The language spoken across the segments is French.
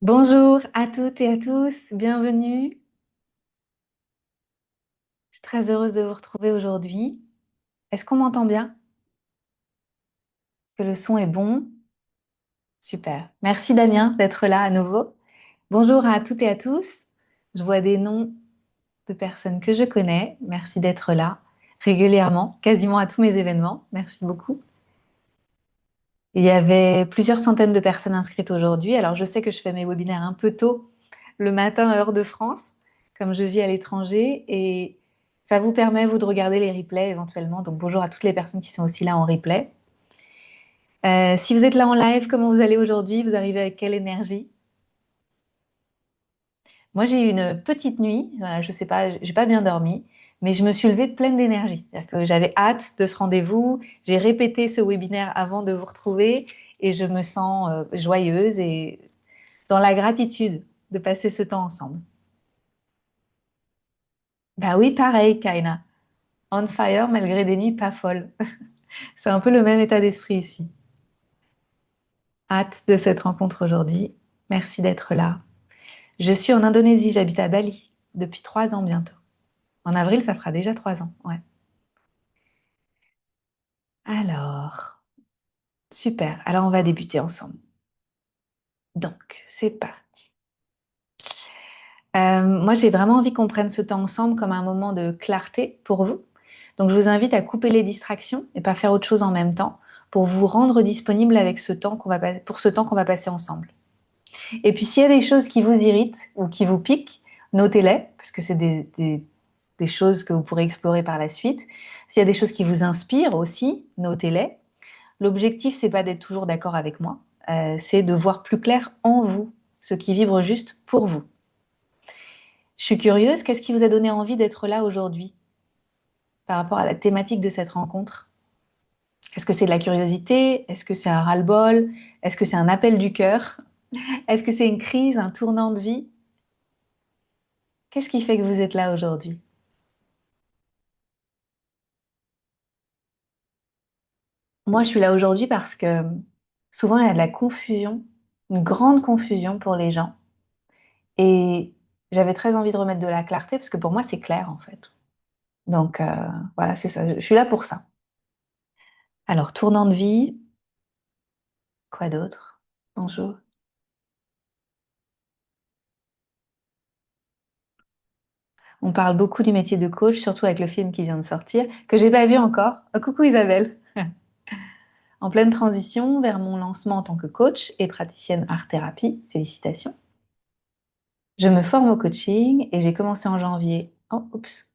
Bonjour à toutes et à tous, bienvenue. Je suis très heureuse de vous retrouver aujourd'hui. Est-ce qu'on m'entend bien? Que le son est bon? Super. Merci Damien d'être là à nouveau. Bonjour à toutes et à tous. Je vois des noms de personnes que je connais. Merci d'être là régulièrement, quasiment à tous mes événements. Merci beaucoup. Il y avait plusieurs centaines de personnes inscrites aujourd'hui. Alors je sais que je fais mes webinaires un peu tôt le matin, heure de France, comme je vis à l'étranger, et ça vous permet, vous, de regarder les replays éventuellement. Donc bonjour à toutes les personnes qui sont aussi là en replay. Si vous êtes là en live, comment vous allez aujourd'hui? Vous arrivez avec quelle énergie? Moi, j'ai eu une petite nuit. Voilà, je sais pas, j'ai pas bien dormi, mais je me suis levée pleine d'énergie. C'est-à-dire que j'avais hâte de ce rendez-vous. J'ai répété ce webinaire avant de vous retrouver et je me sens joyeuse et dans la gratitude de passer ce temps ensemble. Bah oui, pareil, Kaina. On fire malgré des nuits pas folles. C'est un peu le même état d'esprit ici. Hâte de cette rencontre aujourd'hui. Merci d'être là. Je suis en Indonésie, j'habite à Bali depuis 3 ans bientôt. En avril, ça fera déjà 3 ans. Ouais. Alors, super. Alors, on va débuter ensemble. Donc, c'est parti. Moi, j'ai vraiment envie qu'on prenne ce temps ensemble comme un moment de clarté pour vous. Donc, je vous invite à couper les distractions et pas faire autre chose en même temps pour vous rendre disponible avec ce temps pour ce temps qu'on va passer ensemble. Et puis, s'il y a des choses qui vous irritent ou qui vous piquent, notez-les, parce que c'est des choses que vous pourrez explorer par la suite. S'il y a des choses qui vous inspirent aussi, notez-les. L'objectif, c'est pas d'être toujours d'accord avec moi, c'est de voir plus clair en vous, ce qui vibre juste pour vous. Je suis curieuse, qu'est-ce qui vous a donné envie d'être là aujourd'hui par rapport à la thématique de cette rencontre? Est-ce que c'est de la curiosité? Est-ce que c'est un ras-le-bol? Est-ce que c'est un appel du cœur? Est-ce que c'est une crise, un tournant de vie? Qu'est-ce qui fait que vous êtes là aujourd'hui? Moi, je suis là aujourd'hui parce que souvent, il y a de la confusion, une grande confusion pour les gens. Et j'avais très envie de remettre de la clarté parce que pour moi, c'est clair en fait. Donc voilà, c'est ça. Je suis là pour ça. Alors, tournant de vie, quoi d'autre? Bonjour. On parle beaucoup du métier de coach, surtout avec le film qui vient de sortir, que j'ai pas vu encore. Oh, coucou Isabelle. En pleine transition vers mon lancement en tant que coach et praticienne art-thérapie. Félicitations. Je me forme au coaching et j'ai commencé en janvier. Oh, oups.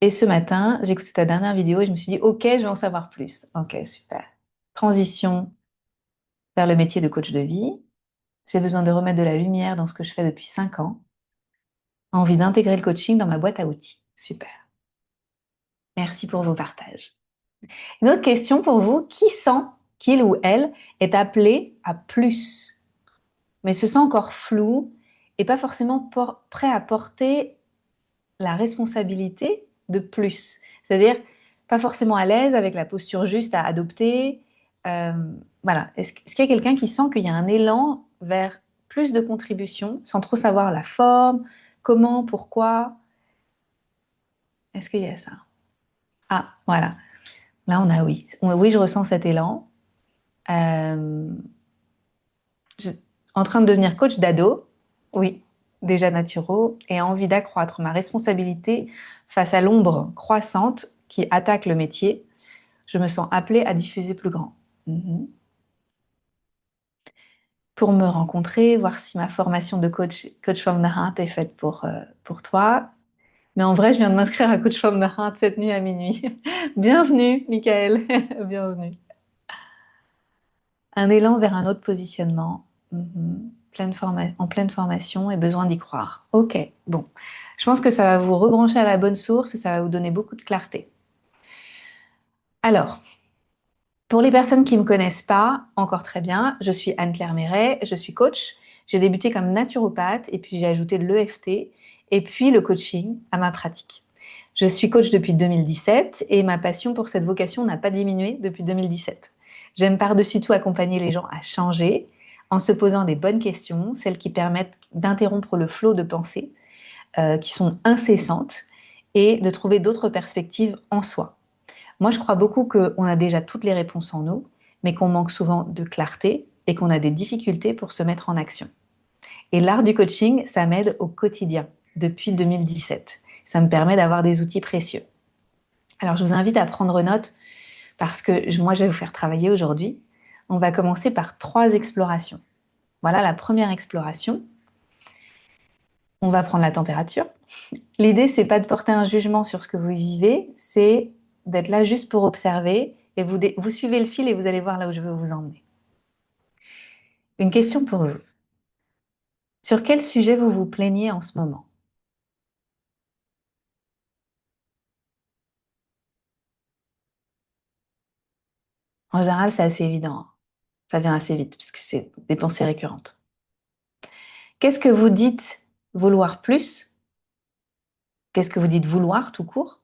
Et ce matin, j'ai écouté ta dernière vidéo et je me suis dit, OK, je vais en savoir plus. OK, super. Transition vers le métier de coach de vie. J'ai besoin de remettre de la lumière dans ce que je fais depuis 5 ans. Envie d'intégrer le coaching dans ma boîte à outils. Super. Merci pour vos partages. Une autre question pour vous. Qui sent qu'il ou elle est appelé à plus, mais se sent encore flou et pas forcément prêt à porter la responsabilité de plus? C'est-à-dire pas forcément à l'aise avec la posture juste à adopter. Euh, voilà. Est-ce qu'il y a quelqu'un qui sent qu'il y a un élan vers plus de contribution sans trop savoir la forme, comment, pourquoi? Est-ce qu'il y a ça? Ah, voilà. Là, on a oui. Oui, je ressens cet élan. Euh, je- En train de devenir coach d'ado, oui, déjà naturo, et envie d'accroître ma responsabilité face à l'ombre croissante qui attaque le métier. Je me sens appelée à diffuser plus grand. Mhm. Pour me rencontrer, voir si ma formation de coach from the heart est faite pour toi. Mais en vrai, je viens de m'inscrire à Coach from the Heart cette nuit à minuit. Bienvenue, Michael. Bienvenue. Un élan vers un autre positionnement. Mhm. En pleine formation et besoin d'y croire. Ok, bon. Je pense que ça va vous rebrancher à la bonne source et ça va vous donner beaucoup de clarté. Alors, pour les personnes qui ne me connaissent pas encore très bien, je suis Anne-Claire Méret, je suis coach. J'ai débuté comme naturopathe et puis j'ai ajouté de l'EFT et puis le coaching à ma pratique. Je suis coach depuis 2017 et ma passion pour cette vocation n'a pas diminué depuis 2017. J'aime par-dessus tout accompagner les gens à changer, en se posant des bonnes questions, celles qui permettent d'interrompre le flot de pensées qui sont incessantes et de trouver d'autres perspectives en soi. Moi, je crois beaucoup qu'on a déjà toutes les réponses en nous, mais qu'on manque souvent de clarté et qu'on a des difficultés pour se mettre en action. Et l'art du coaching, ça m'aide au quotidien depuis 2017. Ça me permet d'avoir des outils précieux. Alors, je vous invite à prendre note parce que moi, je vais vous faire travailler aujourd'hui. On va commencer par 3 explorations. Voilà la première exploration. On va prendre la température. L'idée, c'est pas de porter un jugement sur ce que vous vivez, c'est d'être là juste pour observer et vous suivez le fil et vous allez voir là où je veux vous emmener. Une question pour vous. Sur quel sujet vous vous plaignez en ce moment? En général, c'est assez évident, hein. Ça vient assez vite puisque c'est des pensées récurrentes. Qu'est-ce que vous dites vouloir plus? Qu'est-ce que vous dites vouloir tout court,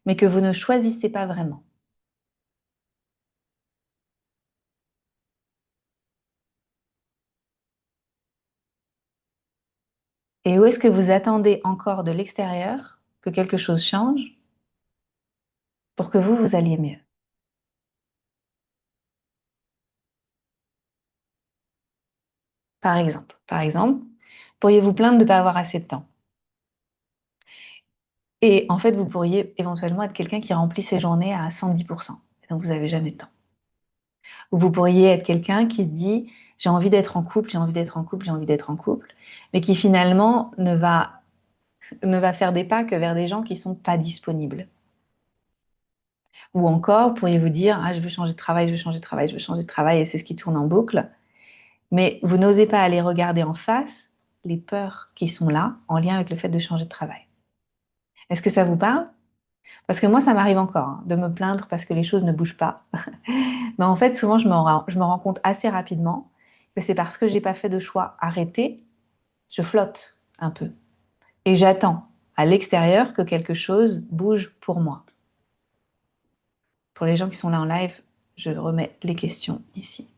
mais que vous ne choisissez pas vraiment? Et où est-ce que vous attendez encore de l'extérieur que quelque chose change pour que vous alliez mieux? Par exemple, pourriez-vous plaindre de ne pas avoir assez de temps? Et en fait, vous pourriez éventuellement être quelqu'un qui remplit ses journées à 110%. Et donc, vous n'avez jamais de temps. Ou vous pourriez être quelqu'un qui se dit, j'ai envie d'être en couple, j'ai envie d'être en couple, j'ai envie d'être en couple, mais qui finalement ne va faire des pas que vers des gens qui ne sont pas disponibles. Ou encore, pourriez-vous dire, ah, je veux changer de travail, je veux changer de travail, je veux changer de travail, et c'est ce qui tourne en boucle. Mais vous n'osez pas aller regarder en face les peurs qui sont là en lien avec le fait de changer de travail. Est-ce que ça vous parle? Parce que moi, ça m'arrive encore hein, de me plaindre parce que les choses ne bougent pas. Mais en fait, souvent, je me rends compte assez rapidement que c'est parce que je n'ai pas fait de choix arrêté, je flotte un peu. Et j'attends à l'extérieur que quelque chose bouge pour moi. Pour les gens qui sont là en live, je remets les questions ici.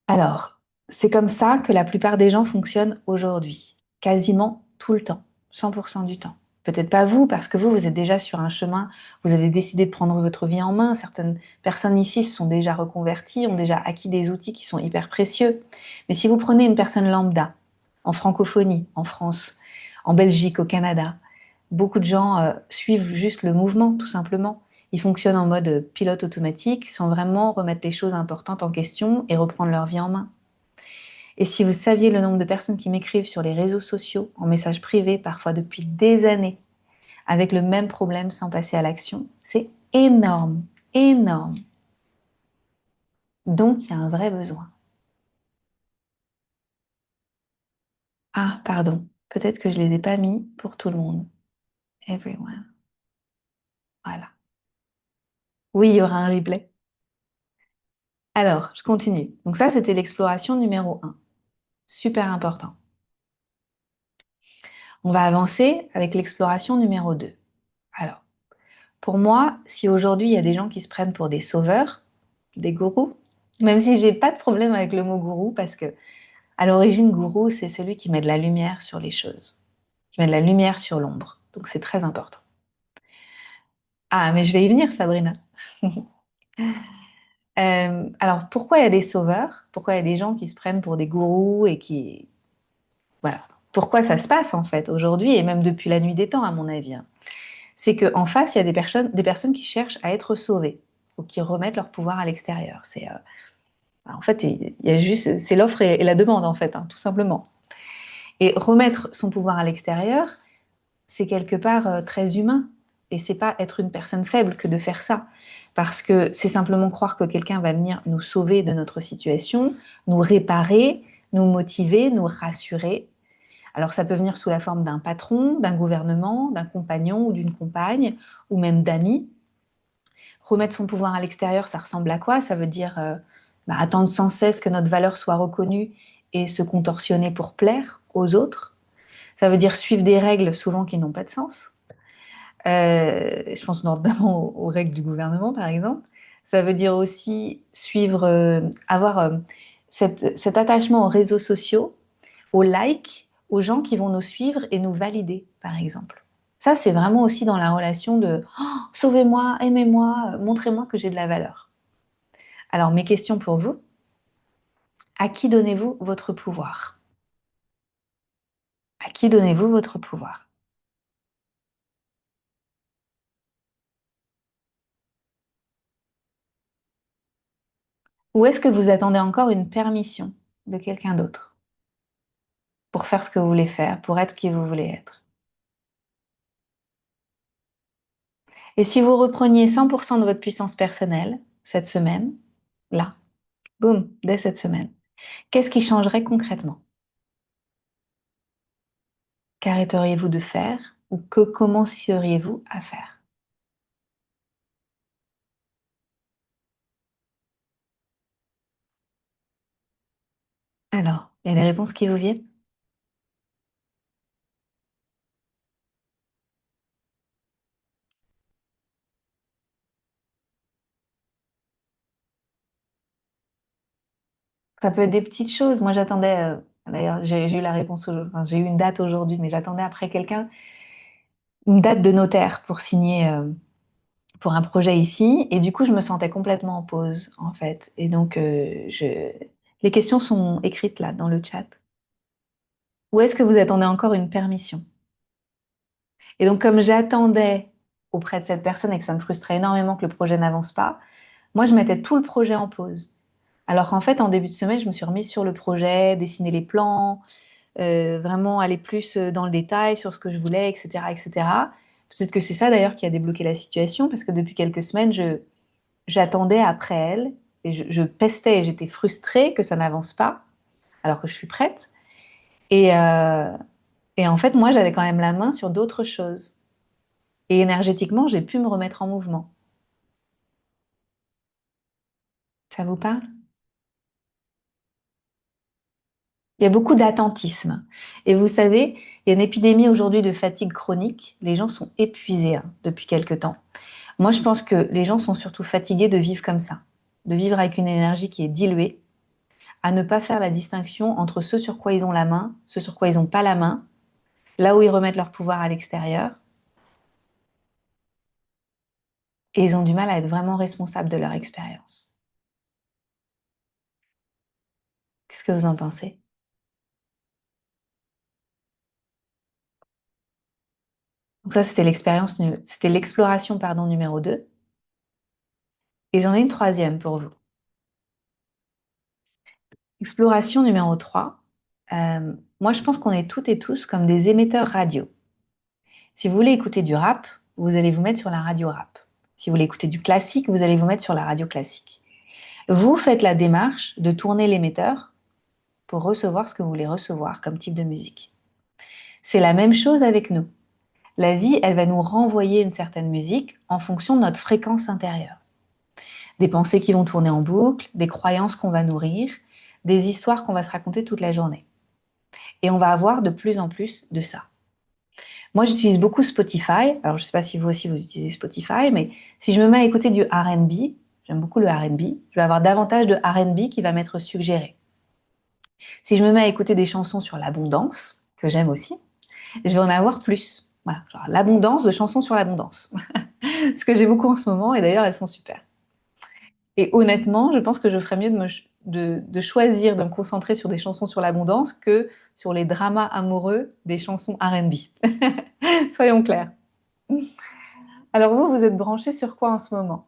Alors, c'est comme ça que la plupart des gens fonctionnent aujourd'hui, quasiment tout le temps, 100% du temps. Peut-être pas vous, parce que vous êtes déjà sur un chemin, vous avez décidé de prendre votre vie en main. Certaines personnes ici se sont déjà reconverties, ont déjà acquis des outils qui sont hyper précieux. Mais si vous prenez une personne lambda, en francophonie, en France, en Belgique, au Canada, beaucoup de gens suivent juste le mouvement, tout simplement. Ils fonctionnent en mode pilote automatique sans vraiment remettre les choses importantes en question et reprendre leur vie en main. Et si vous saviez le nombre de personnes qui m'écrivent sur les réseaux sociaux, en message privé, parfois depuis des années, avec le même problème sans passer à l'action, c'est énorme, énorme. Donc, il y a un vrai besoin. Ah, pardon, peut-être que je ne les ai pas mis pour tout le monde. Everyone. Voilà. Oui, il y aura un replay. Alors, je continue. Donc ça, c'était l'exploration numéro 1. Super important. On va avancer avec l'exploration numéro 2. Alors, pour moi, si aujourd'hui il y a des gens qui se prennent pour des sauveurs, des gourous, même si j'ai pas de problème avec le mot gourou, parce que à l'origine, gourou, c'est celui qui met de la lumière sur les choses, qui met de la lumière sur l'ombre. Donc c'est très important. Ah, mais je vais y venir, Sabrina. Alors, pourquoi il y a des sauveurs? Pourquoi il y a des gens qui se prennent pour des gourous et qui... Voilà. Pourquoi ça se passe en fait aujourd'hui et même depuis la nuit des temps, à mon avis, hein. C'est qu'en face, il y a des personnes qui cherchent à être sauvées ou qui remettent leur pouvoir à l'extérieur. En fait, il y a juste, c'est l'offre et la demande, en fait, hein, tout simplement. Et remettre son pouvoir à l'extérieur, c'est quelque part très humain. Et c'est pas être une personne faible que de faire ça. Parce que c'est simplement croire que quelqu'un va venir nous sauver de notre situation, nous réparer, nous motiver, nous rassurer. Alors ça peut venir sous la forme d'un patron, d'un gouvernement, d'un compagnon ou d'une compagne, ou même d'amis. Remettre son pouvoir à l'extérieur, ça ressemble à quoi? Ça veut dire attendre sans cesse que notre valeur soit reconnue et se contorsionner pour plaire aux autres. Ça veut dire suivre des règles souvent qui n'ont pas de sens. Je pense notamment aux règles du gouvernement, par exemple. Ça veut dire aussi suivre, avoir cet attachement aux réseaux sociaux, aux likes, aux gens qui vont nous suivre et nous valider, par exemple. Ça, c'est vraiment aussi dans la relation de oh, sauvez-moi, aimez-moi, montrez-moi que j'ai de la valeur. Alors, mes questions pour vous, à qui donnez-vous votre pouvoir? À qui donnez-vous votre pouvoir? Ou est-ce que vous attendez encore une permission de quelqu'un d'autre pour faire ce que vous voulez faire, pour être qui vous voulez être? Et si vous repreniez 100% de votre puissance personnelle cette semaine, là, boum, dès cette semaine, qu'est-ce qui changerait concrètement? Qu'arrêteriez-vous de faire ou que commenceriez-vous à faire? Alors, il y a des réponses qui vous viennent? Ça peut être des petites choses. Moi, j'attendais, d'ailleurs, j'ai eu la réponse, enfin, j'ai eu une date aujourd'hui, mais j'attendais après quelqu'un une date de notaire pour signer pour un projet ici. Et du coup, je me sentais complètement en pause, en fait. Et donc, les questions sont écrites là, dans le chat. Ou est-ce que vous attendez encore une permission? Et donc, comme j'attendais auprès de cette personne et que ça me frustrait énormément que le projet n'avance pas, moi, je mettais tout le projet en pause. Alors qu'en fait, en début de semaine, je me suis remise sur le projet, dessiner les plans, vraiment aller plus dans le détail sur ce que je voulais, etc., etc. Peut-être que c'est ça d'ailleurs qui a débloqué la situation, parce que depuis quelques semaines, j'attendais après elle et je pestais et j'étais frustrée que ça n'avance pas, alors que je suis prête. Et, euh, et en fait, moi, j'avais quand même la main sur d'autres choses. Et énergétiquement, j'ai pu me remettre en mouvement. Ça vous parle? Il y a beaucoup d'attentisme. Et vous savez, il y a une épidémie aujourd'hui de fatigue chronique. Les gens sont épuisés hein, depuis quelque temps. Moi, je pense que les gens sont surtout fatigués de vivre comme ça, de vivre avec une énergie qui est diluée, à ne pas faire la distinction entre ce sur quoi ils ont la main, ce sur quoi ils n'ont pas la main, là où ils remettent leur pouvoir à l'extérieur, et ils ont du mal à être vraiment responsables de leur expérience. Qu'est-ce que vous en pensez? Donc ça, c'était c'était l'exploration, pardon, numéro 2. Et j'en ai une troisième pour vous. Exploration numéro 3. Moi, je pense qu'on est toutes et tous comme des émetteurs radio. Si vous voulez écouter du rap, vous allez vous mettre sur la radio rap. Si vous voulez écouter du classique, vous allez vous mettre sur la radio classique. Vous faites la démarche de tourner l'émetteur pour recevoir ce que vous voulez recevoir comme type de musique. C'est la même chose avec nous. La vie, elle va nous renvoyer une certaine musique en fonction de notre fréquence intérieure. Des pensées qui vont tourner en boucle, des croyances qu'on va nourrir, des histoires qu'on va se raconter toute la journée. Et on va avoir de plus en plus de ça. Moi, j'utilise beaucoup Spotify. Alors, je ne sais pas si vous aussi vous utilisez Spotify, mais si je me mets à écouter du R&B, j'aime beaucoup le R&B, je vais avoir davantage de R&B qui va m'être suggéré. Si je me mets à écouter des chansons sur l'abondance, que j'aime aussi, je vais en avoir plus. Voilà, genre l'abondance de chansons sur l'abondance. Ce que j'ai beaucoup en ce moment, et d'ailleurs, elles sont super. Et honnêtement, je pense que je ferais mieux de choisir de me concentrer sur des chansons sur l'abondance que sur les dramas amoureux des chansons R&B. Soyons clairs. Alors vous, vous êtes branché sur quoi en ce moment?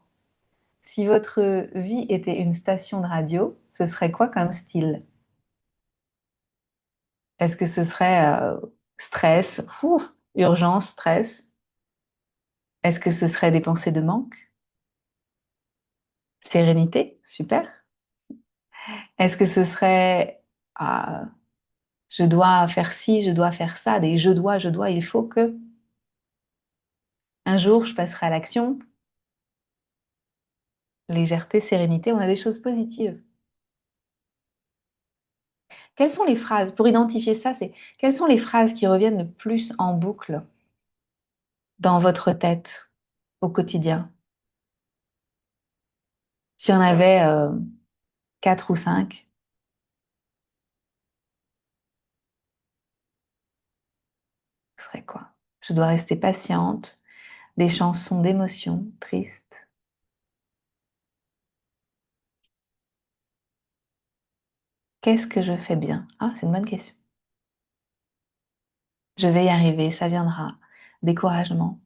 Si votre vie était une station de radio, ce serait quoi comme style? Est-ce que ce serait stress, urgence, stress? Est-ce que ce serait des pensées de manque? Sérénité? Super. Est-ce que ce serait ah, je dois faire ci, je dois faire ça, des je dois, il faut que un jour je passerai à l'action, légèreté, sérénité, on a des choses positives. Quelles sont les phrases, pour identifier ça, c'est quelles sont les phrases qui reviennent le plus en boucle dans votre tête au quotidien? S'il y en avait 4 ou 5, ce serait quoi? Je dois rester patiente, des chansons d'émotions tristes. Qu'est-ce que je fais bien? Ah, c'est une bonne question. Je vais y arriver, ça viendra. Découragement.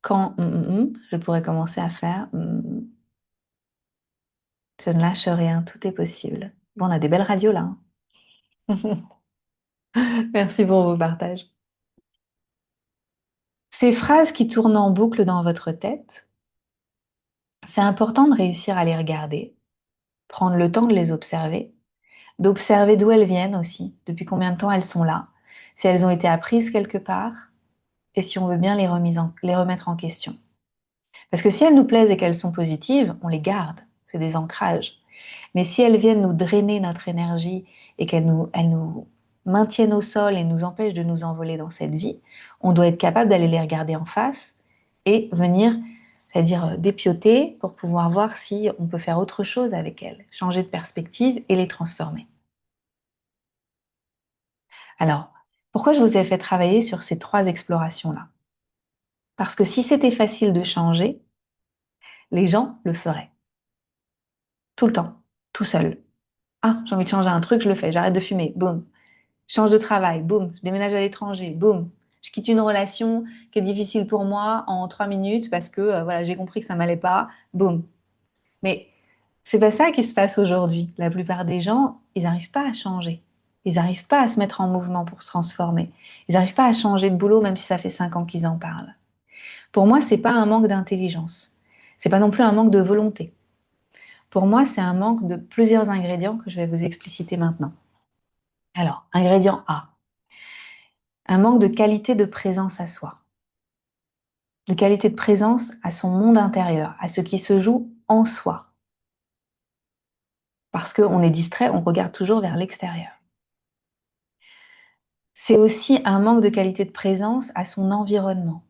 Quand je pourrais commencer à faire je ne lâche rien, tout est possible. Bon, on a des belles radios là, hein. Merci pour vos partages. Ces phrases qui tournent en boucle dans votre tête, c'est important de réussir à les regarder, prendre le temps de les observer, d'observer d'où elles viennent aussi, depuis combien de temps elles sont là, si elles ont été apprises quelque part, et si on veut bien les remettre en question. Parce que si elles nous plaisent et qu'elles sont positives, on les garde, c'est des ancrages. Mais si elles viennent nous drainer notre énergie et elles nous maintiennent au sol et nous empêchent de nous envoler dans cette vie, on doit être capable d'aller les regarder en face et venir, c'est-à-dire dépioter pour pouvoir voir si on peut faire autre chose avec elles, changer de perspective et les transformer. Alors, pourquoi je vous ai fait travailler sur ces 3 explorations-là? Parce que si c'était facile de changer, les gens le feraient. Tout le temps, tout seul. Ah, j'ai envie de changer un truc, je le fais. J'arrête de fumer, boum. Je change de travail, boum. Je déménage à l'étranger, boum. Je quitte une relation qui est difficile pour moi en 3 minutes parce que voilà, j'ai compris que ça m'allait pas, boum. Mais c'est pas ça qui se passe aujourd'hui. La plupart des gens, ils n'arrivent pas à changer. Ils n'arrivent pas à se mettre en mouvement pour se transformer. Ils n'arrivent pas à changer de boulot même si ça fait 5 ans qu'ils en parlent. Pour moi, c'est pas un manque d'intelligence. C'est pas non plus un manque de volonté. Pour moi, c'est un manque de plusieurs ingrédients que je vais vous expliciter maintenant. Alors, ingrédient A, un manque de qualité de présence à soi, de qualité de présence à son monde intérieur, à ce qui se joue en soi. Parce qu'on est distrait, on regarde toujours vers l'extérieur. C'est aussi un manque de qualité de présence à son environnement,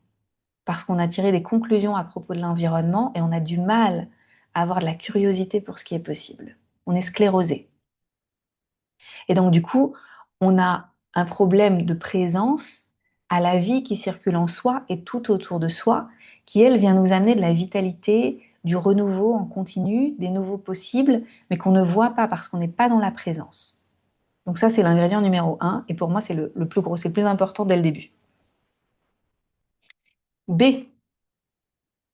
parce qu'on a tiré des conclusions à propos de l'environnement et on a du mal à avoir de la curiosité pour ce qui est possible. On est sclérosé. Et donc, du coup, on a un problème de présence à la vie qui circule en soi et tout autour de soi, qui, elle, vient nous amener de la vitalité, du renouveau en continu, des nouveaux possibles, mais qu'on ne voit pas parce qu'on n'est pas dans la présence. Donc ça, c'est l'ingrédient numéro 1, et pour moi, c'est le plus gros, c'est le plus important dès le début. B,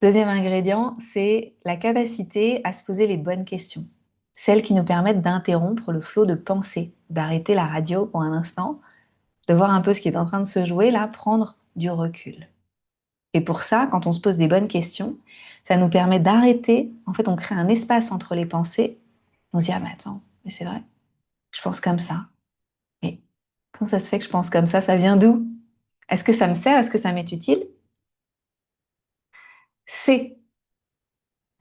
deuxième ingrédient, c'est la capacité à se poser les bonnes questions. Celles qui nous permettent d'interrompre le flot de pensée, d'arrêter la radio pour un instant, de voir un peu ce qui est en train de se jouer là, prendre du recul. Et pour ça, quand on se pose des bonnes questions, ça nous permet d'arrêter. En fait, on crée un espace entre les pensées. On se dit, ah mais attends, mais c'est vrai, je pense comme ça. Mais comment ça se fait que je pense comme ça vient d'où? Est-ce que ça me sert? Est-ce que ça m'est utile? C,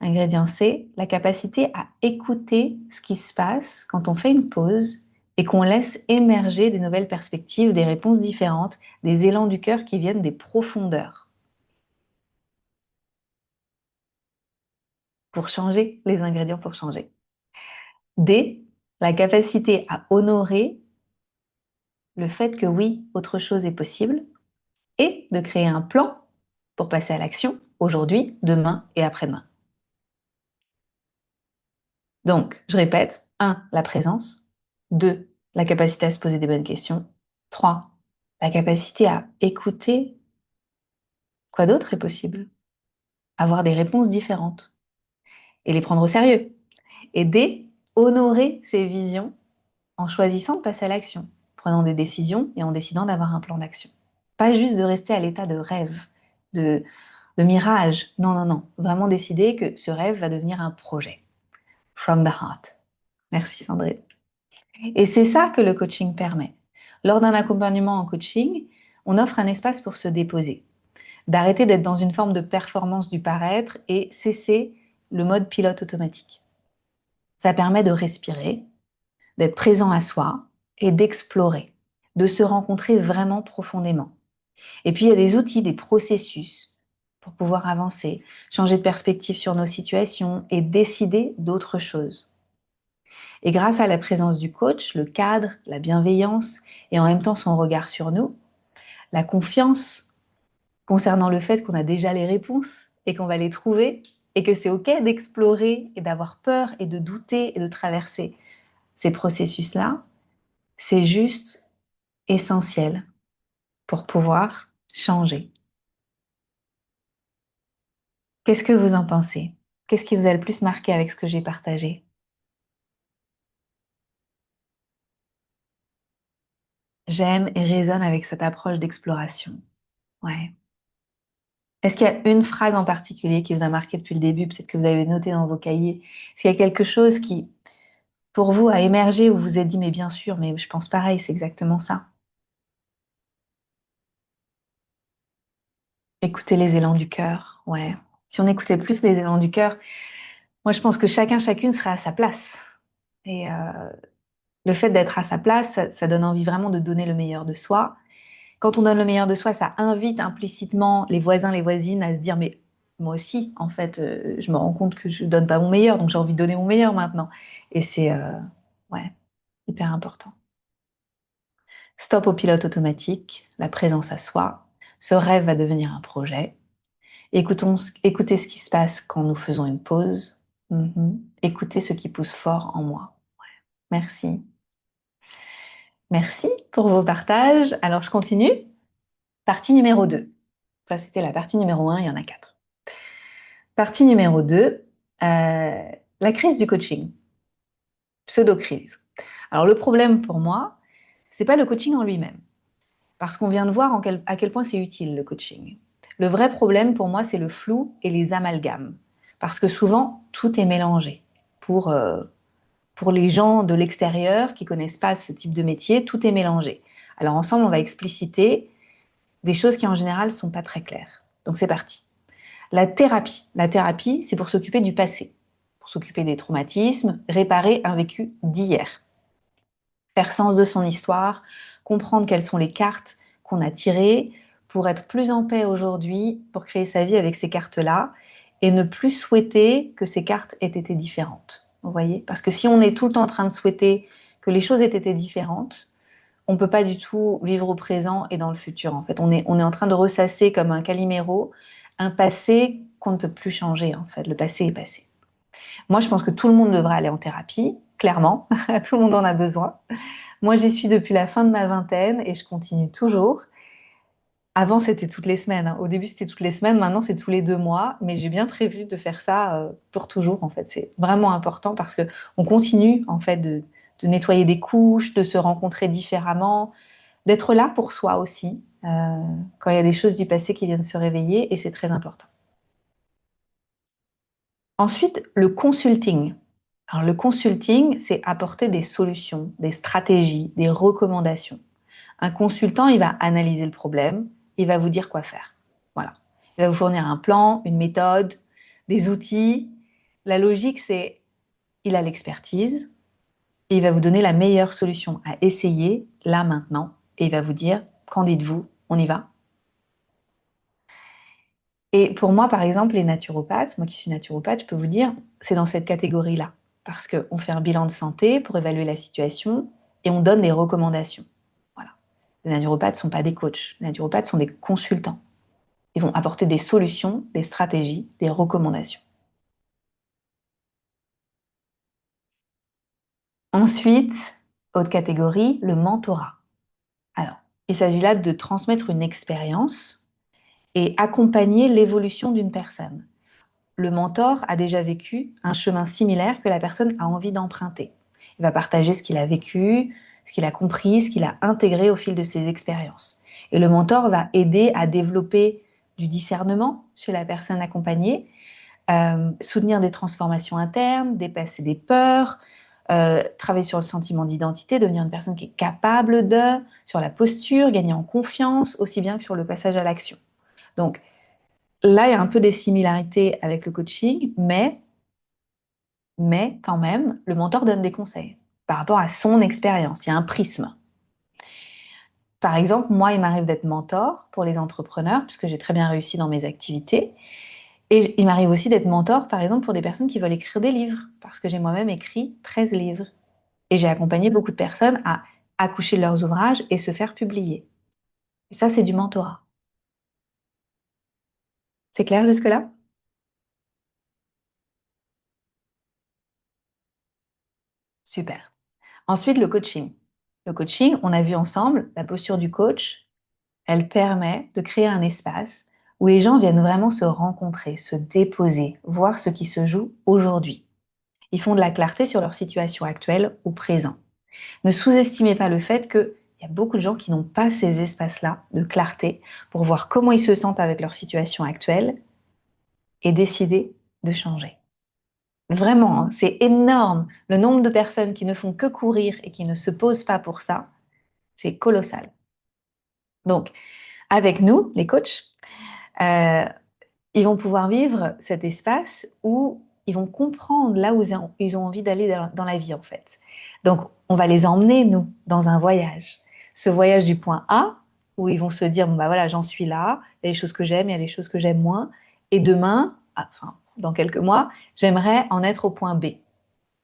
ingrédient C, la capacité à écouter ce qui se passe quand on fait une pause et qu'on laisse émerger des nouvelles perspectives, des réponses différentes, des élans du cœur qui viennent des profondeurs. Pour changer, les ingrédients pour changer. D, la capacité à honorer le fait que oui, autre chose est possible et de créer un plan pour passer à l'action aujourd'hui, demain et après-demain. Donc, je répète, 1, la présence, 2, la capacité à se poser des bonnes questions, 3, la capacité à écouter. Quoi d'autre est possible? Avoir des réponses différentes et les prendre au sérieux. Et D, honorer ses visions en choisissant de passer à l'action, prenant des décisions et en décidant d'avoir un plan d'action. Pas juste de rester à l'état de rêve, de, de mirage. Non, non, non. Vraiment décider que ce rêve va devenir un projet. From the heart. Merci Sandrine. Et c'est ça que le coaching permet. Lors d'un accompagnement en coaching, on offre un espace pour se déposer, d'arrêter d'être dans une forme de performance du paraître et cesser le mode pilote automatique. Ça permet de respirer, d'être présent à soi et d'explorer. de se rencontrer vraiment profondément. Et puis, il y a des outils, des processus pour pouvoir avancer, changer de perspective sur nos situations et décider d'autres choses. Et grâce à la présence du coach, le cadre, la bienveillance et en même temps son regard sur nous, la confiance concernant le fait qu'on a déjà les réponses et qu'on va les trouver et que c'est OK d'explorer et d'avoir peur et de douter et de traverser ces processus-là, c'est juste essentiel pour pouvoir changer. Qu'est-ce que vous en pensez? Qu'est-ce qui vous a le plus marqué avec ce que j'ai partagé? J'aime et résonne avec cette approche d'exploration. Ouais. Est-ce qu'il y a une phrase en particulier qui vous a marqué depuis le début, peut-être que vous avez noté dans vos cahiers? Est-ce qu'il y a quelque chose qui, pour vous, a émergé ou vous vous êtes dit, mais bien sûr, mais je pense pareil, c'est exactement ça. Écoutez les élans du cœur, ouais. Si on écoutait plus les élans du cœur, moi je pense que chacun, chacune serait à sa place. Et le fait d'être à sa place, ça donne envie vraiment de donner le meilleur de soi. Quand on donne le meilleur de soi, ça invite implicitement les voisins, les voisines à se dire, mais moi aussi, en fait, je me rends compte que je donne pas mon meilleur, donc j'ai envie de donner mon meilleur maintenant. Et c'est, ouais, hyper important. Stop au pilote automatique, la présence à soi. Ce rêve va devenir un projet. Écoutez ce qui se passe quand nous faisons une pause. Mhm. Écoutez ce qui pousse fort en moi. Merci. Merci pour vos partages. Alors, je continue. Partie numéro 2. Ça, c'était la partie numéro 1, il y en a 4. Partie numéro 2, la crise du coaching, pseudo-crise. Alors, le problème pour moi, c'est pas le coaching en lui-même, parce qu'on vient de voir à quel point c'est utile le coaching. Le vrai problème pour moi, c'est le flou et les amalgames, parce que souvent, tout est mélangé. Pour les gens de l'extérieur qui connaissent pas ce type de métier, tout est mélangé. Alors ensemble, on va expliciter des choses qui en général sont pas très claires. Donc c'est parti. La thérapie. La thérapie, c'est pour s'occuper du passé, pour s'occuper des traumatismes, réparer un vécu d'hier, faire sens de son histoire, comprendre quelles sont les cartes qu'on a tirées pour être plus en paix aujourd'hui, pour créer sa vie avec ces cartes-là et ne plus souhaiter que ces cartes aient été différentes. Vous voyez? Parce que si on est tout le temps en train de souhaiter que les choses aient été différentes, on ne peut pas du tout vivre au présent et dans le futur. En fait, on est en train de ressasser comme un caliméro un passé qu'on ne peut plus changer. En fait, le passé est passé. Moi, je pense que tout le monde devrait aller en thérapie, clairement. Tout le monde en a besoin. Moi, j'y suis depuis la fin de ma vingtaine et je continue toujours. Avant, c'était toutes les semaines, hein. Au début, c'était toutes les semaines. Maintenant, c'est tous les 2 mois. Mais j'ai bien prévu de faire ça pour toujours. En fait, c'est vraiment important parce que on continue en fait de nettoyer des couches, de se rencontrer différemment, d'être là pour soi aussi quand il y a des choses du passé qui viennent se réveiller. Et c'est très important. Ensuite, le consulting. Alors, le consulting, c'est apporter des solutions, des stratégies, des recommandations. Un consultant, il va analyser le problème, il va vous dire quoi faire. Voilà. Il va vous fournir un plan, une méthode, des outils. La logique, c'est il a l'expertise et il va vous donner la meilleure solution à essayer là maintenant et il va vous dire qu'en dites-vous, on y va. Et pour moi, par exemple, les naturopathes, moi qui suis naturopathe, je peux vous dire, c'est dans cette catégorie-là. Parce qu'on fait un bilan de santé pour évaluer la situation et on donne des recommandations. Voilà. Les naturopathes ne sont pas des coachs. Les naturopathes sont des consultants. Ils vont apporter des solutions, des stratégies, des recommandations. Ensuite, autre catégorie, le mentorat. Alors, il s'agit là de transmettre une expérience et accompagner l'évolution d'une personne. Le mentor a déjà vécu un chemin similaire que la personne a envie d'emprunter. Il va partager ce qu'il a vécu, ce qu'il a compris, ce qu'il a intégré au fil de ses expériences. Et le mentor va aider à développer du discernement chez la personne accompagnée, soutenir des transformations internes, dépasser des peurs, travailler sur le sentiment d'identité, devenir une personne qui est capable de, sur la posture, gagner en confiance, aussi bien que sur le passage à l'action. Donc, là, il y a un peu des similarités avec le coaching, mais quand même, le mentor donne des conseils par rapport à son expérience. Il y a un prisme. Par exemple, moi, il m'arrive d'être mentor pour les entrepreneurs, puisque j'ai très bien réussi dans mes activités. Et il m'arrive aussi d'être mentor, par exemple, pour des personnes qui veulent écrire des livres, parce que j'ai moi-même écrit 13 livres. Et j'ai accompagné beaucoup de personnes à accoucher de leurs ouvrages et se faire publier. Et ça, c'est du mentorat. C'est clair jusque-là? Super. Ensuite, le coaching. Le coaching, on a vu ensemble, la posture du coach, elle permet de créer un espace où les gens viennent vraiment se rencontrer, se déposer, voir ce qui se joue aujourd'hui. Ils font de la clarté sur leur situation actuelle ou présent. Ne sous-estimez pas le fait qu'il y a beaucoup de gens qui n'ont pas ces espaces-là de clarté pour voir comment ils se sentent avec leur situation actuelle et décider de changer. Vraiment, hein, c'est énorme. Le nombre de personnes qui ne font que courir et qui ne se posent pas pour ça, c'est colossal. Donc, avec nous, les coachs, euh, ils vont pouvoir vivre cet espace où ils vont comprendre là où ils ont envie d'aller dans la vie, en fait. Donc, on va les emmener, nous, dans un voyage. Ce voyage du point A, où ils vont se dire, bon, bah voilà, j'en suis là, il y a des choses que j'aime, il y a des choses que j'aime moins, et demain, enfin, dans quelques mois, j'aimerais en être au point B.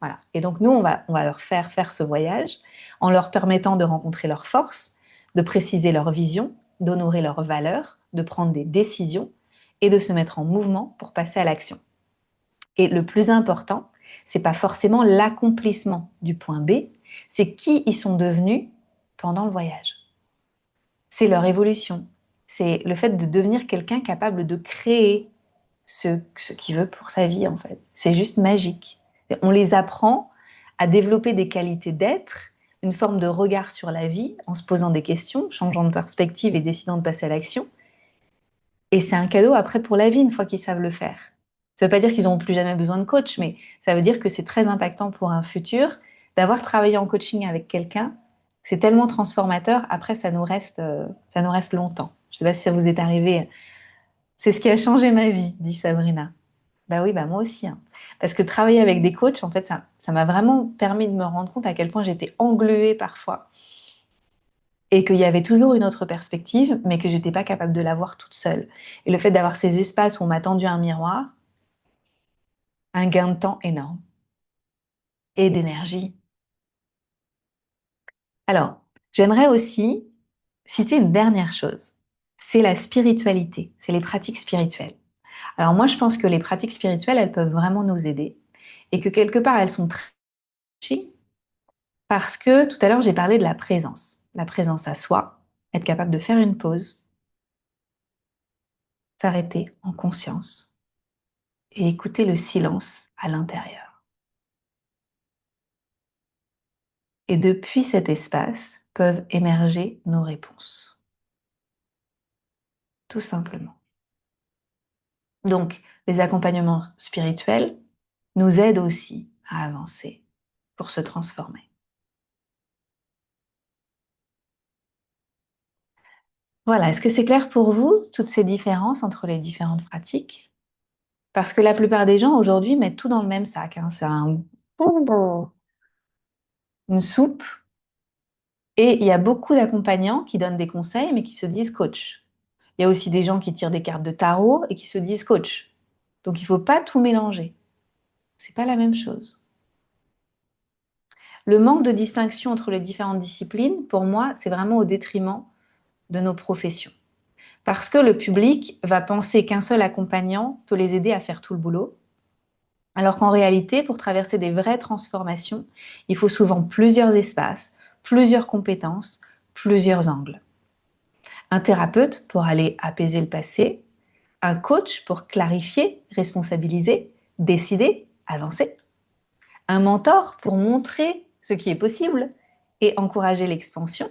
Voilà. Et donc, nous, on va leur faire ce voyage en leur permettant de rencontrer leurs forces, de préciser leur vision, d'honorer leurs valeurs, de prendre des décisions et de se mettre en mouvement pour passer à l'action. Et le plus important, c'est pas forcément l'accomplissement du point B, c'est qui ils sont devenus pendant le voyage. C'est leur évolution. C'est le fait de devenir quelqu'un capable de créer ce qu'il veut pour sa vie, en fait. C'est juste magique. On les apprend à développer des qualités d'être, une forme de regard sur la vie en se posant des questions, changeant de perspective et décidant de passer à l'action. Et c'est un cadeau après pour la vie une fois qu'ils savent le faire. Ça ne veut pas dire qu'ils n'auront plus jamais besoin de coach, mais ça veut dire que c'est très impactant pour un futur d'avoir travaillé en coaching avec quelqu'un. C'est tellement transformateur. Après, ça nous reste longtemps. Je ne sais pas si ça vous est arrivé. C'est ce qui a changé ma vie, dit Sabrina. Bah oui, bah moi aussi, hein. Parce que travailler avec des coachs, en fait, ça m'a vraiment permis de me rendre compte à quel point j'étais engluée parfois et qu'il y avait toujours une autre perspective, mais que j'étais pas capable de l'avoir toute seule. Et le fait d'avoir ces espaces où on m'a tendu un miroir, un gain de temps énorme et d'énergie. Alors, j'aimerais aussi citer une dernière chose. C'est la spiritualité, c'est les pratiques spirituelles. Alors moi, je pense que les pratiques spirituelles, elles peuvent vraiment nous aider et que quelque part, elles sont très chic parce que tout à l'heure, j'ai parlé de la présence à soi, être capable de faire une pause, s'arrêter en conscience et écouter le silence à l'intérieur. Et depuis cet espace peuvent émerger nos réponses, tout simplement. Donc, les accompagnements spirituels nous aident aussi à avancer pour se transformer. Voilà, est-ce que c'est clair pour vous, toutes ces différences entre les différentes pratiques? Parce que la plupart des gens aujourd'hui mettent tout dans le même sac, hein. C'est une soupe. Et il y a beaucoup d'accompagnants qui donnent des conseils, mais qui se disent coach. Il y a aussi des gens qui tirent des cartes de tarot et qui se disent coach. Donc il ne faut pas tout mélanger. C'est pas la même chose. Le manque de distinction entre les différentes disciplines, pour moi, c'est vraiment au détriment de nos professions. Parce que le public va penser qu'un seul accompagnant peut les aider à faire tout le boulot, alors qu'en réalité, pour traverser des vraies transformations, il faut souvent plusieurs espaces, plusieurs compétences, plusieurs angles. Un thérapeute pour aller apaiser le passé, un coach pour clarifier, responsabiliser, décider, avancer, un mentor pour montrer ce qui est possible et encourager l'expansion,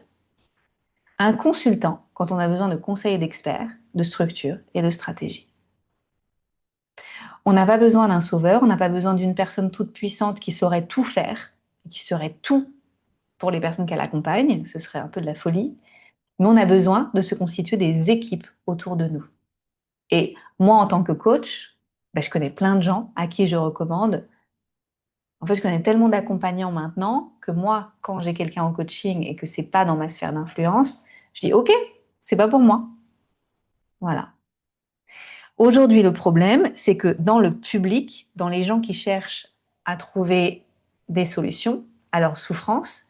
un consultant quand on a besoin de conseils et d'experts, de structure et de stratégie. On n'a pas besoin d'un sauveur, on n'a pas besoin d'une personne toute puissante qui saurait tout faire, qui serait tout pour les personnes qu'elle accompagne, ce serait un peu de la folie, mais on a besoin de se constituer des équipes autour de nous. Et moi, en tant que coach, je connais plein de gens à qui je recommande. En fait, je connais tellement d'accompagnants maintenant que moi, quand j'ai quelqu'un en coaching et que c'est pas dans ma sphère d'influence, Je dis, OK, c'est pas pour moi. Voilà. Aujourd'hui, le problème, c'est que dans le public, dans les gens qui cherchent à trouver des solutions à leur souffrance,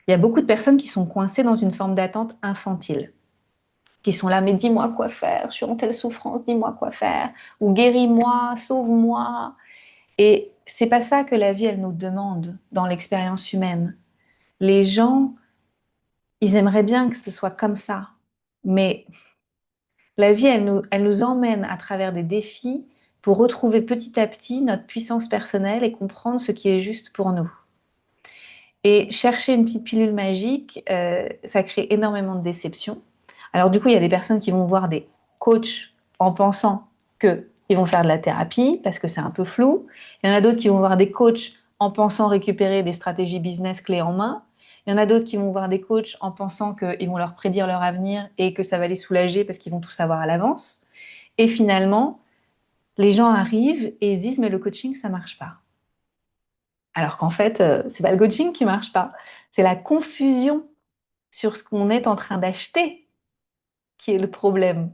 il y a beaucoup de personnes qui sont coincées dans une forme d'attente infantile, qui sont là, mais dis-moi quoi faire, je suis en telle souffrance, dis-moi quoi faire, ou guéris-moi, sauve-moi. Et c'est pas ça que la vie, elle nous demande dans l'expérience humaine. Les gens, ils aimeraient bien que ce soit comme ça, mais la vie, elle nous emmène à travers des défis pour retrouver petit à petit notre puissance personnelle et comprendre ce qui est juste pour nous. Et chercher une petite pilule magique, ça crée énormément de déceptions. Alors du coup, il y a des personnes qui vont voir des coachs en pensant qu'ils vont faire de la thérapie parce que c'est un peu flou. Il y en a d'autres qui vont voir des coachs en pensant récupérer des stratégies business clés en main. Il y en a d'autres qui vont voir des coachs en pensant qu'ils vont leur prédire leur avenir et que ça va les soulager parce qu'ils vont tout savoir à l'avance. Et finalement, les gens arrivent et se disent mais le coaching, ça marche pas. Alors qu'en fait, c'est pas le coaching qui marche pas, c'est la confusion sur ce qu'on est en train d'acheter qui est le problème.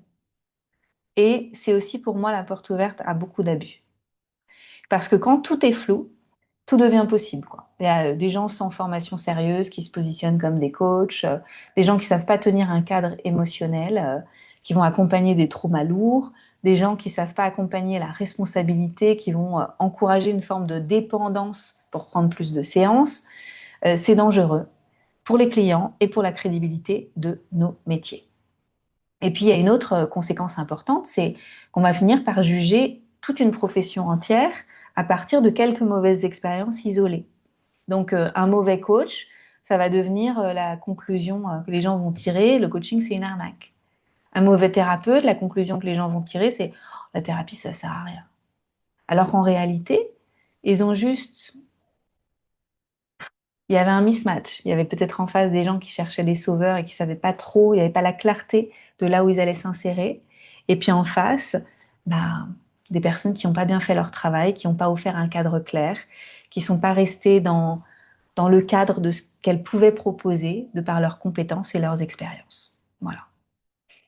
Et c'est aussi pour moi la porte ouverte à beaucoup d'abus. Parce que quand tout est flou, tout devient possible, quoi. Il y a des gens sans formation sérieuse qui se positionnent comme des coachs, des gens qui savent pas tenir un cadre émotionnel, qui vont accompagner des traumas lourds, des gens qui savent pas accompagner la responsabilité, qui vont encourager une forme de dépendance pour prendre plus de séances. C'est dangereux pour les clients et pour la crédibilité de nos métiers. Et puis, il y a une autre conséquence importante, c'est qu'on va finir par juger toute une profession entière à partir de quelques mauvaises expériences isolées. Donc, un mauvais coach, ça va devenir la conclusion que les gens vont tirer, le coaching, c'est une arnaque. Un mauvais thérapeute, la conclusion que les gens vont tirer, c'est oh, la thérapie, ça sert à rien. Alors qu'en réalité, ils ont juste il y avait un mismatch. Il y avait peut-être en face des gens qui cherchaient des sauveurs et qui savaient pas trop, il n'y avait pas la clarté de là où ils allaient s'insérer. Et puis en face, bah, des personnes qui n'ont pas bien fait leur travail, qui n'ont pas offert un cadre clair, qui sont pas restées dans le cadre de ce qu'elles pouvaient proposer de par leurs compétences et leurs expériences. Voilà.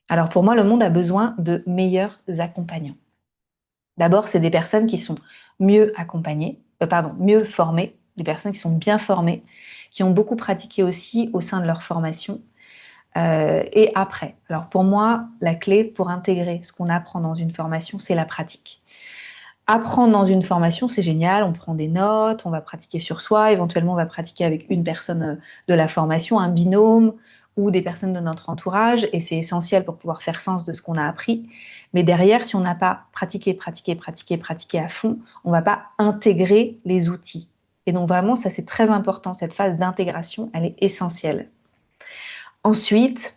Alors pour moi, le monde a besoin de meilleurs accompagnants. D'abord, c'est des personnes qui sont mieux accompagnées, mieux formées, des personnes qui sont bien formées, qui ont beaucoup pratiqué aussi au sein de leur formation. Et après, alors pour moi, la clé pour intégrer ce qu'on apprend dans une formation, c'est la pratique. Apprendre dans une formation, c'est génial, on prend des notes, on va pratiquer sur soi, éventuellement on va pratiquer avec une personne de la formation, un binôme ou des personnes de notre entourage, et c'est essentiel pour pouvoir faire sens de ce qu'on a appris. Mais derrière, si on n'a pas pratiqué à fond, on ne va pas intégrer les outils. Et donc vraiment, ça c'est très important, cette phase d'intégration, elle est essentielle. Ensuite,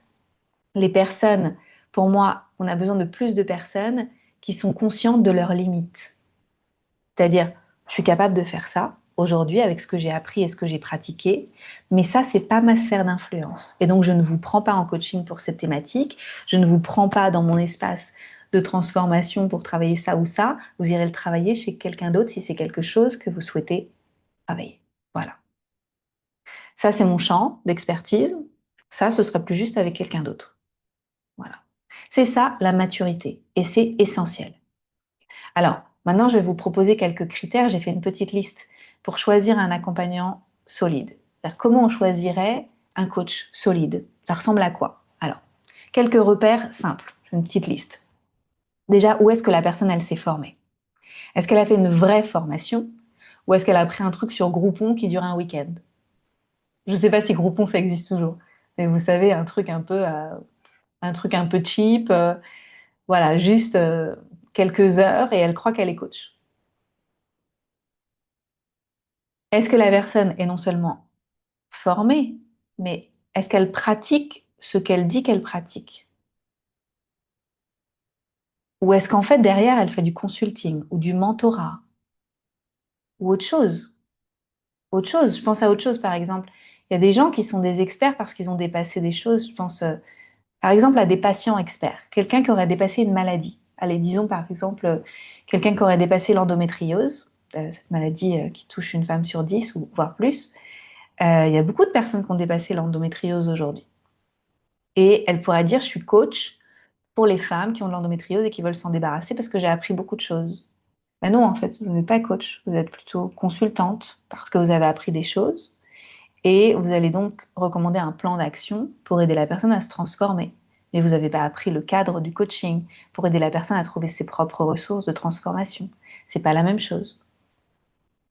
les personnes, pour moi, on a besoin de plus de personnes qui sont conscientes de leurs limites. C'est-à-dire, je suis capable de faire ça aujourd'hui avec ce que j'ai appris et ce que j'ai pratiqué, mais ça, c'est pas ma sphère d'influence. Et donc, je ne vous prends pas en coaching pour cette thématique, je ne vous prends pas dans mon espace de transformation pour travailler ça ou ça. Vous irez le travailler chez quelqu'un d'autre si c'est quelque chose que vous souhaitez travailler. Voilà. Ça, c'est mon champ d'expertise. Ça, ce serait plus juste avec quelqu'un d'autre. Voilà. C'est ça la maturité et c'est essentiel. Alors, maintenant, je vais vous proposer quelques critères. J'ai fait une petite liste pour choisir un accompagnant solide. C'est-à-dire, comment on choisirait un coach solide? Ça ressemble à quoi? Alors, quelques repères simples, une petite liste. Déjà, où est-ce que la personne, elle s'est formée? Est-ce qu'elle a fait une vraie formation ou est-ce qu'elle a pris un truc sur Groupon qui dure un week-end? Je ne sais pas si Groupon, ça existe toujours. Mais vous savez, un truc un peu cheap, voilà, juste quelques heures et elle croit qu'elle est coach. Est-ce que la personne est non seulement formée, mais est-ce qu'elle pratique ce qu'elle dit qu'elle pratique? Ou est-ce qu'en fait, derrière, elle fait du consulting ou du mentorat ou autre chose? Autre chose, je pense à autre chose, par exemple. Il y a des gens qui sont des experts parce qu'ils ont dépassé des choses. Je pense, par exemple, à des patients experts. Quelqu'un qui aurait dépassé une maladie. Allez, disons, par exemple, quelqu'un qui aurait dépassé l'endométriose, cette maladie qui touche une femme sur 10 ou voire plus. Il y a beaucoup de personnes qui ont dépassé l'endométriose aujourd'hui. Et elle pourrait dire, je suis coach pour les femmes qui ont de l'endométriose et qui veulent s'en débarrasser parce que j'ai appris beaucoup de choses. Ben non, en fait, vous n'êtes pas coach, vous êtes plutôt consultante parce que vous avez appris des choses et vous allez donc recommander un plan d'action pour aider la personne à se transformer. Mais vous n'avez pas appris le cadre du coaching pour aider la personne à trouver ses propres ressources de transformation. C'est pas la même chose.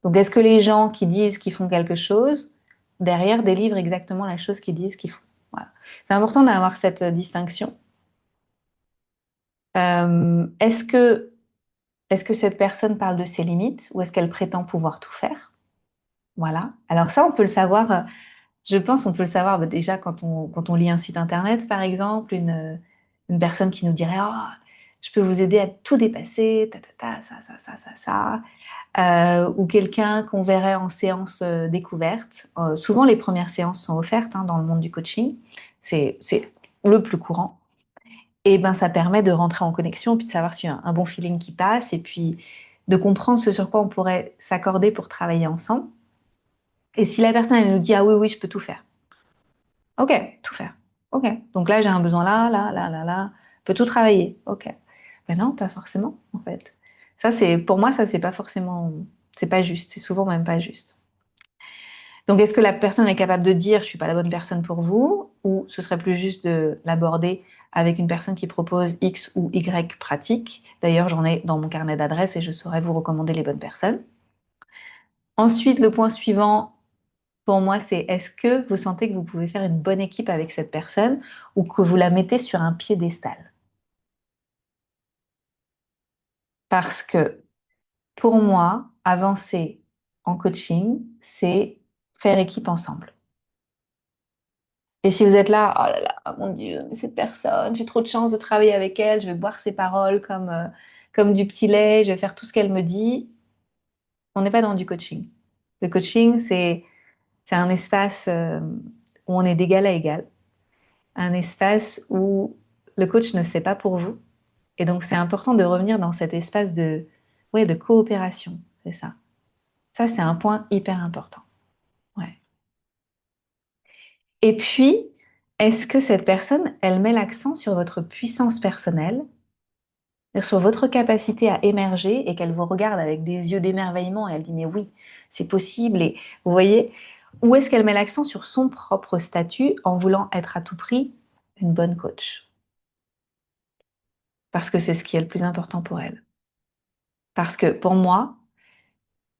Donc, est-ce que les gens qui disent qu'ils font quelque chose, derrière, délivrent exactement la chose qu'ils disent qu'ils font? Voilà. C'est important d'avoir cette distinction. Est-ce que cette personne parle de ses limites ou est-ce qu'elle prétend pouvoir tout faire? Voilà. Alors ça, on peut le savoir, je pense, on peut le savoir déjà quand on lit un site internet, par exemple, une personne qui nous dirait, oh, je peux vous aider à tout dépasser, ça. Ou quelqu'un qu'on verrait en séance découverte. Souvent, les premières séances sont offertes dans le monde du coaching. C'est le plus courant. Et ben, ça permet de rentrer en connexion, puis de savoir s'il y a un bon feeling qui passe, et puis de comprendre ce sur quoi on pourrait s'accorder pour travailler ensemble. Et si la personne, elle nous dit, ah oui, oui, je peux tout faire. Ok, tout faire. Ok. Donc là, j'ai un besoin là. Je peux tout travailler. Ok. Ben non, pas forcément, en fait. Ça, pour moi, ça, c'est pas forcément, c'est pas juste. C'est souvent même pas juste. Donc, est-ce que la personne est capable de dire, je suis pas la bonne personne pour vous, ou ce serait plus juste de l'aborder avec une personne qui propose X ou Y pratique. D'ailleurs, j'en ai dans mon carnet d'adresses et je saurais vous recommander les bonnes personnes. Ensuite, le point suivant, pour moi, c'est est-ce que vous sentez que vous pouvez faire une bonne équipe avec cette personne ou que vous la mettez sur un piédestal? Parce que pour moi, avancer en coaching, c'est faire équipe ensemble. Et si vous êtes là, oh là là, mon Dieu, mais cette personne, j'ai trop de chance de travailler avec elle, je vais boire ses paroles comme du petit lait, je vais faire tout ce qu'elle me dit, on n'est pas dans du coaching. Le coaching, c'est un espace où on est d'égal à égal, un espace où le coach ne sait pas pour vous. Et donc, c'est important de revenir dans cet espace ouais, de coopération, c'est ça. Ça, c'est un point hyper important. Ouais. Et puis, est-ce que cette personne, elle met l'accent sur votre puissance personnelle, c'est-à-dire sur votre capacité à émerger et qu'elle vous regarde avec des yeux d'émerveillement et elle dit, mais oui, c'est possible. Et vous voyez, ou est-ce qu'elle met l'accent sur son propre statut en voulant être à tout prix une bonne coach? Parce que c'est ce qui est le plus important pour elle. Parce que pour moi,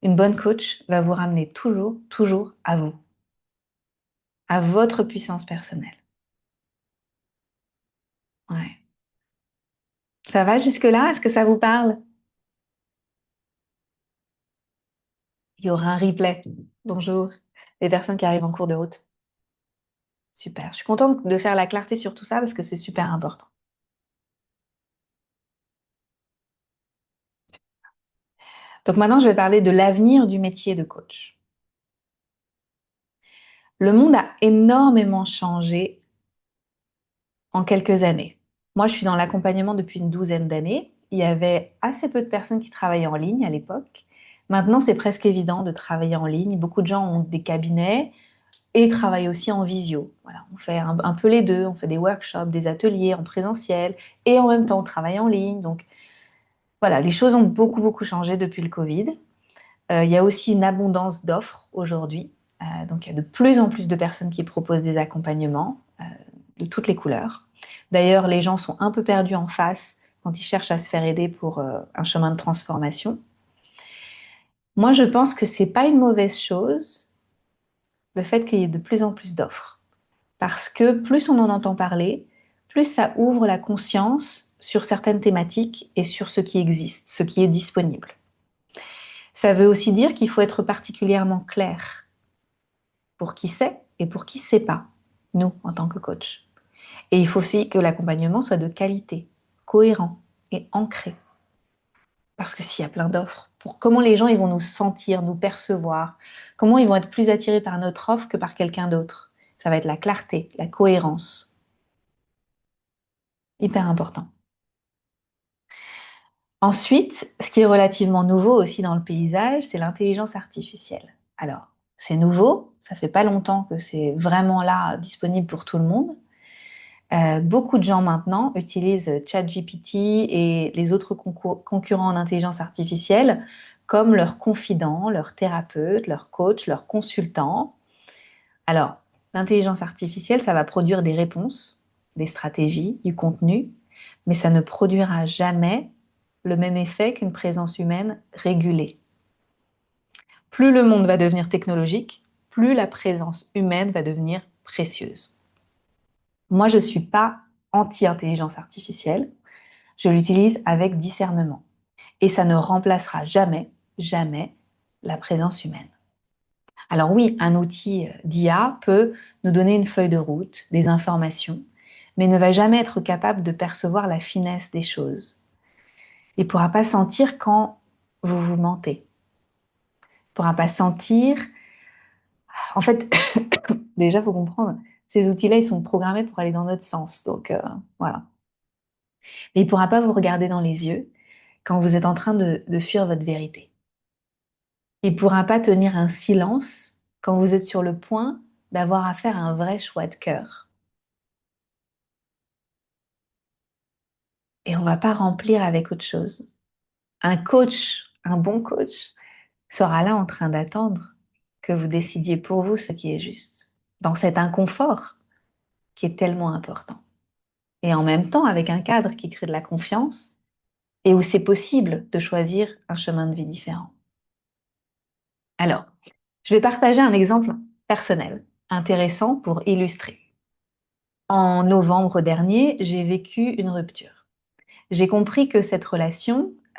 une bonne coach va vous ramener toujours, toujours à vous, à votre puissance personnelle. Ouais. Ça va jusque-là? Est-ce que ça vous parle? Il y aura un replay. Bonjour. Les personnes qui arrivent en cours de route. Super. Je suis contente de faire la clarté sur tout ça parce que c'est super important. Donc maintenant, je vais parler de l'avenir du métier de coach. Le monde a énormément changé en quelques années. Moi, je suis dans l'accompagnement depuis une douzaine d'années. Il y avait assez peu de personnes qui travaillaient en ligne à l'époque. Maintenant, c'est presque évident de travailler en ligne. Beaucoup de gens ont des cabinets et travaillent aussi en visio. Voilà, on fait un peu les deux. On fait des workshops, des ateliers en présentiel et en même temps, on travaille en ligne. Donc, voilà, les choses ont beaucoup, beaucoup changé depuis le Covid. Il y a aussi une abondance d'offres aujourd'hui. Donc, il y a de plus en plus de personnes qui proposent des accompagnements de toutes les couleurs. D'ailleurs, les gens sont un peu perdus en face quand ils cherchent à se faire aider pour un chemin de transformation. Moi, je pense que c'est pas une mauvaise chose le fait qu'il y ait de plus en plus d'offres. Parce que plus on en entend parler, plus ça ouvre la conscience sur certaines thématiques et sur ce qui existe, ce qui est disponible. Ça veut aussi dire qu'il faut être particulièrement clair pour qui sait et pour qui ne sait pas, nous, en tant que coach. Et il faut aussi que l'accompagnement soit de qualité, cohérent et ancré. Parce que s'il y a plein d'offres, pour comment les gens ils vont nous sentir, nous percevoir, comment ils vont être plus attirés par notre offre que par quelqu'un d'autre. Ça va être la clarté, la cohérence. Hyper important. Ensuite, ce qui est relativement nouveau aussi dans le paysage, c'est l'intelligence artificielle. Alors, c'est nouveau, ça fait pas longtemps que c'est vraiment là, disponible pour tout le monde. Beaucoup de gens maintenant utilisent ChatGPT et les autres concurrents en intelligence artificielle comme leur confident, leur thérapeute, leur coach, leur consultant. Alors, l'intelligence artificielle, ça va produire des réponses, des stratégies, du contenu, mais ça ne produira jamais le même effet qu'une présence humaine régulée. Plus le monde va devenir technologique, plus la présence humaine va devenir précieuse. Moi, je ne suis pas anti-intelligence artificielle, je l'utilise avec discernement. Et ça ne remplacera jamais, jamais la présence humaine. Alors oui, un outil d'IA peut nous donner une feuille de route, des informations, mais ne va jamais être capable de percevoir la finesse des choses. Il ne pourra pas sentir quand vous vous mentez. Il ne pourra pas sentir... En fait, déjà, il faut comprendre, ces outils-là, ils sont programmés pour aller dans notre sens. Donc, voilà. Mais il ne pourra pas vous regarder dans les yeux quand vous êtes en train de fuir votre vérité. Il ne pourra pas tenir un silence quand vous êtes sur le point d'avoir à faire un vrai choix de cœur. Et on ne va pas remplir avec autre chose. Un coach, un bon coach, sera là en train d'attendre que vous décidiez pour vous ce qui est juste, dans cet inconfort qui est tellement important. Et en même temps, avec un cadre qui crée de la confiance et où c'est possible de choisir un chemin de vie différent. Alors, je vais partager un exemple personnel, intéressant pour illustrer. En novembre dernier, j'ai vécu une rupture. J'ai compris que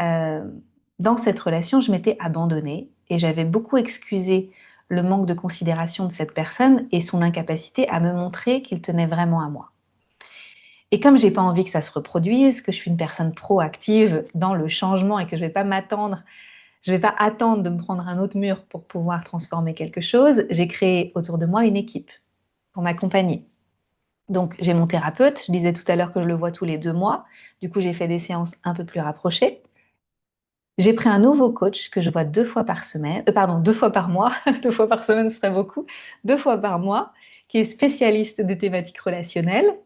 euh, dans cette relation, je m'étais abandonnée et j'avais beaucoup excusé le manque de considération de cette personne et son incapacité à me montrer qu'il tenait vraiment à moi. Et comme j'ai pas envie que ça se reproduise, que je suis une personne proactive dans le changement et que je vais pas attendre de me prendre un autre mur pour pouvoir transformer quelque chose, j'ai créé autour de moi une équipe pour m'accompagner. Donc, j'ai mon thérapeute. Je disais tout à l'heure que je le vois tous les 2 mois. Du coup, j'ai fait des séances un peu plus rapprochées. J'ai pris un nouveau coach que je vois 2 fois par semaine, pardon, 2 fois par mois. 2 fois par semaine, ce serait beaucoup. 2 fois par mois, qui est spécialiste des thématiques relationnelles.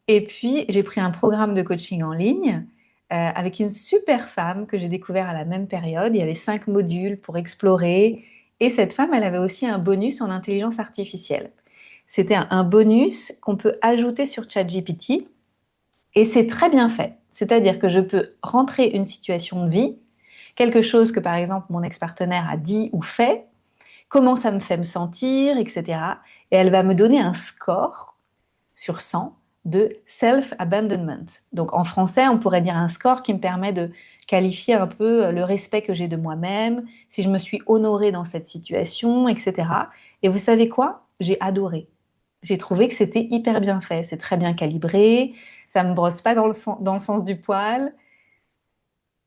Et puis, j'ai pris un programme de coaching en ligne avec une super femme que j'ai découvert à la même période. Il y avait 5 modules pour explorer. Et cette femme, elle avait aussi un bonus en intelligence artificielle. C'était un bonus qu'on peut ajouter sur ChatGPT et c'est très bien fait. C'est-à-dire que je peux rentrer une situation de vie, quelque chose que par exemple mon ex-partenaire a dit ou fait, comment ça me fait me sentir, etc. Et elle va me donner un score sur 100 de self-abandonment. Donc en français, on pourrait dire un score qui me permet de qualifier un peu le respect que j'ai de moi-même, si je me suis honorée dans cette situation, etc. Et vous savez quoi? J'ai adoré. J'ai trouvé que c'était hyper bien fait, c'est très bien calibré, ça me brosse pas dans le sens du poil.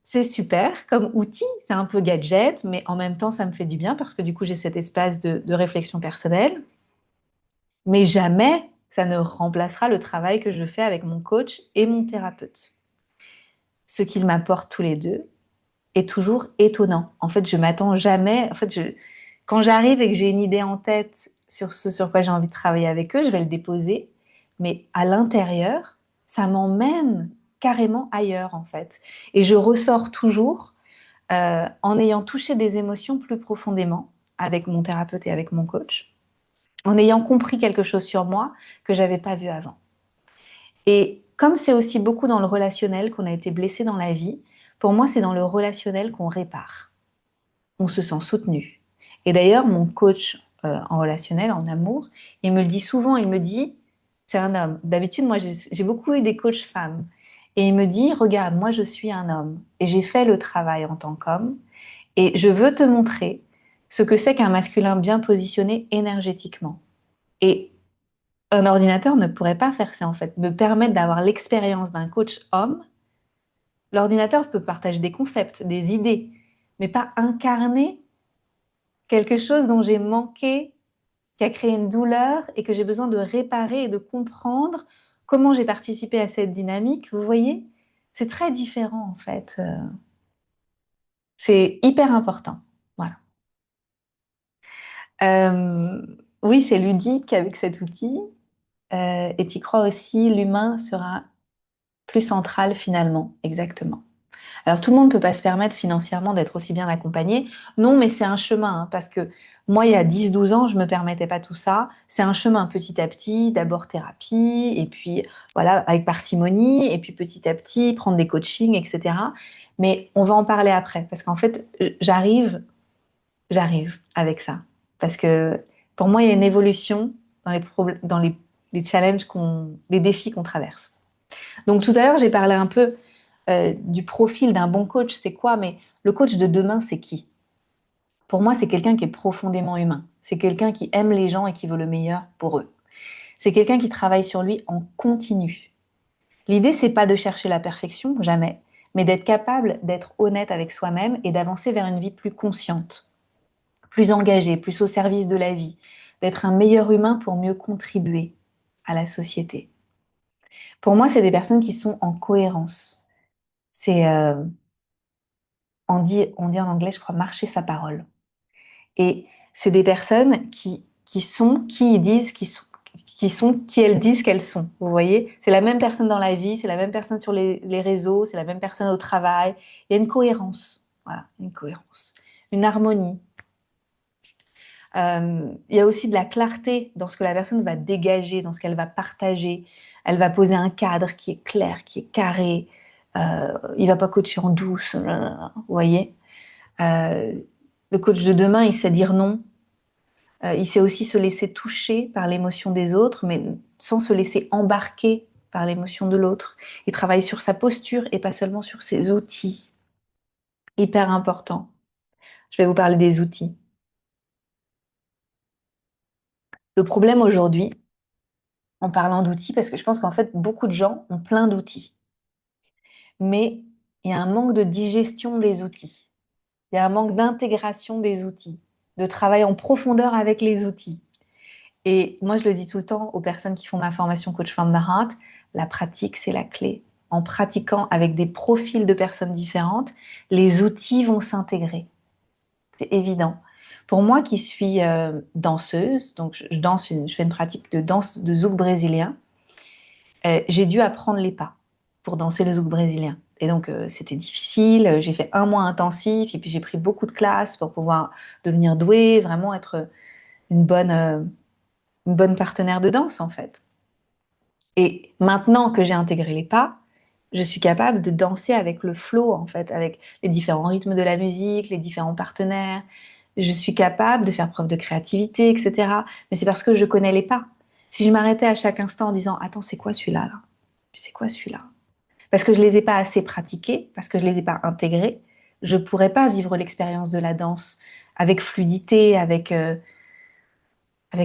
C'est super comme outil, c'est un peu gadget, mais en même temps, ça me fait du bien parce que du coup, j'ai cet espace de réflexion personnelle. Mais jamais ça ne remplacera le travail que je fais avec mon coach et mon thérapeute. Ce qu'ils m'apportent tous les deux est toujours étonnant. En fait, je m'attends jamais. Quand j'arrive et que j'ai une idée en tête sur ce sur quoi j'ai envie de travailler avec eux, je vais le déposer. Mais à l'intérieur, ça m'emmène carrément ailleurs, en fait. Et je ressors toujours en ayant touché des émotions plus profondément avec mon thérapeute et avec mon coach, en ayant compris quelque chose sur moi que j'avais pas vu avant. Et comme c'est aussi beaucoup dans le relationnel qu'on a été blessé dans la vie, pour moi, c'est dans le relationnel qu'on répare. On se sent soutenu. Et d'ailleurs, mon coach en relationnel, en amour, il me le dit souvent, il me dit, c'est un homme. D'habitude, moi, j'ai beaucoup eu des coachs femmes. Et il me dit, regarde, moi, je suis un homme et j'ai fait le travail en tant qu'homme et je veux te montrer ce que c'est qu'un masculin bien positionné énergétiquement. Et un ordinateur ne pourrait pas faire ça, en fait, me permettre d'avoir l'expérience d'un coach homme. L'ordinateur peut partager des concepts, des idées, mais pas incarner quelque chose dont j'ai manqué, qui a créé une douleur et que j'ai besoin de réparer et de comprendre comment j'ai participé à cette dynamique. Vous voyez, c'est très différent en fait. C'est hyper important. Voilà. Euh, oui, c'est ludique avec cet outil. Et tu crois aussi, l'humain sera plus central finalement, exactement. Alors tout le monde ne peut pas se permettre financièrement d'être aussi bien accompagné. Non, mais c'est un chemin, hein, parce que moi, il y a 10, 12 ans, je ne me permettais pas tout ça. C'est un chemin petit à petit, d'abord thérapie, et puis voilà, avec parcimonie, et puis petit à petit, prendre des coachings, etc. Mais on va en parler après, parce qu'en fait, j'arrive avec ça. Parce que pour moi, il y a une évolution dans les challenges les défis qu'on traverse. Donc tout à l'heure, j'ai parlé un peu du profil d'un bon coach, c'est quoi, mais le coach de demain, c'est qui? Pour moi, c'est quelqu'un qui est profondément humain. C'est quelqu'un qui aime les gens et qui veut le meilleur pour eux. C'est quelqu'un qui travaille sur lui en continu. L'idée, c'est pas de chercher la perfection, jamais, mais d'être capable d'être honnête avec soi-même et d'avancer vers une vie plus consciente, plus engagée, plus au service de la vie, d'être un meilleur humain pour mieux contribuer à la société. Pour moi, c'est des personnes qui sont en cohérence. C'est, on dit en anglais, je crois, marcher sa parole. Et c'est des personnes qui sont qui ils disent qui sont qui elles disent qu'elles sont. Vous voyez? C'est la même personne dans la vie, c'est la même personne sur les réseaux, c'est la même personne au travail. Il y a une cohérence. Voilà, une cohérence. Une harmonie. Il y a aussi de la clarté dans ce que la personne va dégager, dans ce qu'elle va partager. Elle va poser un cadre qui est clair, qui est carré. Il va pas coacher en douce. Vous voyez? Euh, le coach de demain, il sait dire non. Il sait aussi se laisser toucher par l'émotion des autres, mais sans se laisser embarquer par l'émotion de l'autre. Il travaille sur sa posture et pas seulement sur ses outils. Hyper important. Je vais vous parler des outils. Le problème aujourd'hui, en parlant d'outils, parce que je pense qu'en fait, beaucoup de gens ont plein d'outils, mais il y a un manque de digestion des outils. Il y a un manque d'intégration des outils, de travail en profondeur avec les outils. Et moi, je le dis tout le temps aux personnes qui font ma formation Coach from the Heart, la pratique, c'est la clé. En pratiquant avec des profils de personnes différentes, les outils vont s'intégrer. C'est évident. Pour moi qui suis danseuse, donc je fais une pratique de danse de zouk brésilien, j'ai dû apprendre les pas pour danser le zouk brésilien. Et donc, c'était difficile. J'ai fait 1 mois intensif et puis j'ai pris beaucoup de classes pour pouvoir devenir douée, vraiment être une bonne, euh, une bonne partenaire de danse en fait. Et maintenant que j'ai intégré les pas, je suis capable de danser avec le flow en fait, avec les différents rythmes de la musique, les différents partenaires. Je suis capable de faire preuve de créativité, etc. Mais c'est parce que je connais les pas. Si je m'arrêtais à chaque instant en disant attends, c'est quoi celui-là là? C'est quoi celui-là? Parce que je les ai pas assez pratiqués, parce que je les ai pas intégrés, je pourrais pas vivre l'expérience de la danse avec fluidité, avec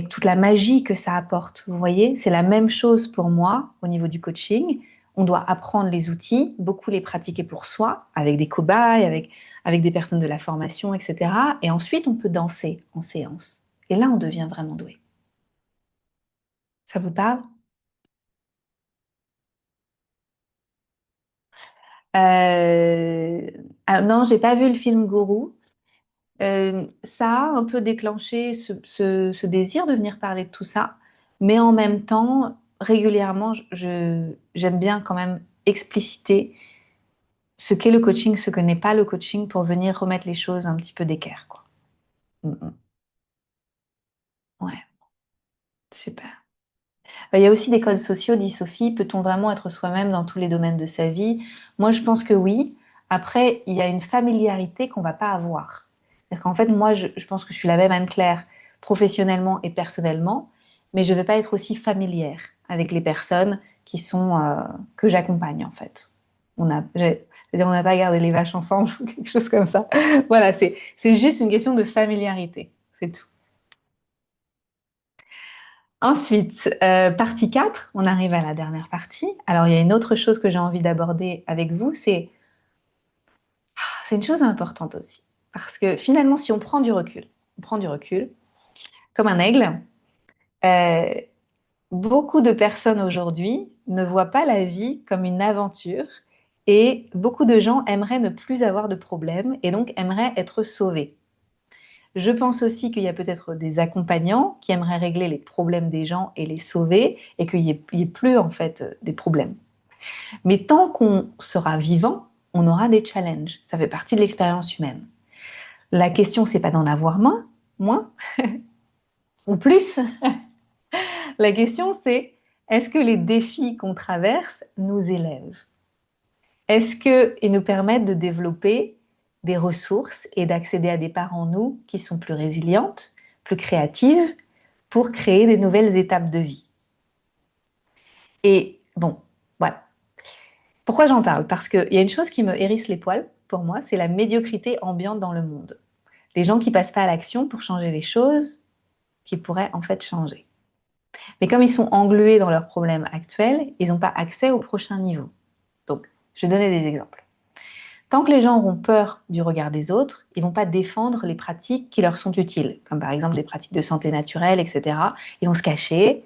toute la magie que ça apporte. Vous voyez, c'est la même chose pour moi au niveau du coaching. On doit apprendre les outils, beaucoup les pratiquer pour soi, avec des cobayes, avec des personnes de la formation, etc. Et ensuite, on peut danser en séance. Et là, on devient vraiment doué. Ça vous parle? euh... Alors non, j'ai pas vu le film Gourou. Ça a un peu déclenché ce désir de venir parler de tout ça, mais en même temps, régulièrement, j'aime bien quand même expliciter ce qu'est le coaching, ce que n'est pas le coaching, pour venir remettre les choses un petit peu d'équerre, quoi. Mm, mm. Ouais, super. Il y a aussi des codes sociaux, dit Sophie. Peut-on vraiment être soi-même dans tous les domaines de sa vie? Moi, je pense que oui. Après, il y a une familiarité qu'on va pas avoir. C'est-à-dire qu'en fait, moi, je pense que je suis la même Anne-Claire professionnellement et personnellement, mais je ne vais pas être aussi familière avec les personnes que j'accompagne, en fait. On n'a pas gardé les vaches ensemble ou quelque chose comme ça. Voilà, c'est juste une question de familiarité. C'est tout. Ensuite, partie 4, on arrive à la dernière partie. Alors, il y a une autre chose que j'ai envie d'aborder avec vous, c'est une chose importante aussi. Parce que finalement, si on prend du recul, comme un aigle, euh, beaucoup de personnes aujourd'hui ne voient pas la vie comme une aventure et beaucoup de gens aimeraient ne plus avoir de problèmes et donc aimeraient être sauvés. Je pense aussi qu'il y a peut-être des accompagnants qui aimeraient régler les problèmes des gens et les sauver et qu'il n'y ait plus en fait des problèmes. Mais tant qu'on sera vivant, on aura des challenges. Ça fait partie de l'expérience humaine. La question, c'est pas d'en avoir moins ou plus. La question, c'est est-ce que les défis qu'on traverse nous élèvent? Est-ce qu'ils nous permettent de développer des ressources et d'accéder à des parts en nous qui sont plus résilientes, plus créatives, pour créer des nouvelles étapes de vie? Et bon, voilà. Pourquoi j'en parle? Parce qu'il y a une chose qui me hérisse les poils, pour moi, c'est la médiocrité ambiante dans le monde. Les gens qui passent pas à l'action pour changer les choses qui pourraient en fait changer. Mais comme ils sont englués dans leurs problèmes actuels, ils n'ont pas accès au prochain niveau. Donc, je vais donner des exemples. Tant que les gens auront peur du regard des autres, ils vont pas défendre les pratiques qui leur sont utiles, comme par exemple des pratiques de santé naturelle, etc. Ils vont se cacher,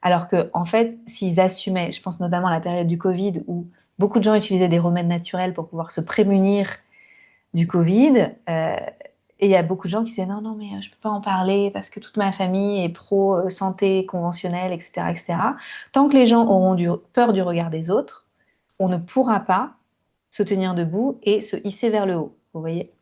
alors que en fait, s'ils assumaient, je pense notamment à la période du Covid où beaucoup de gens utilisaient des remèdes naturels pour pouvoir se prémunir du Covid, et il y a beaucoup de gens qui disaient non, non, mais je peux pas en parler parce que toute ma famille est pro santé conventionnelle, etc., etc. Tant que les gens auront peur du regard des autres, on ne pourra pas se tenir debout et se hisser vers le haut. Vous voyez?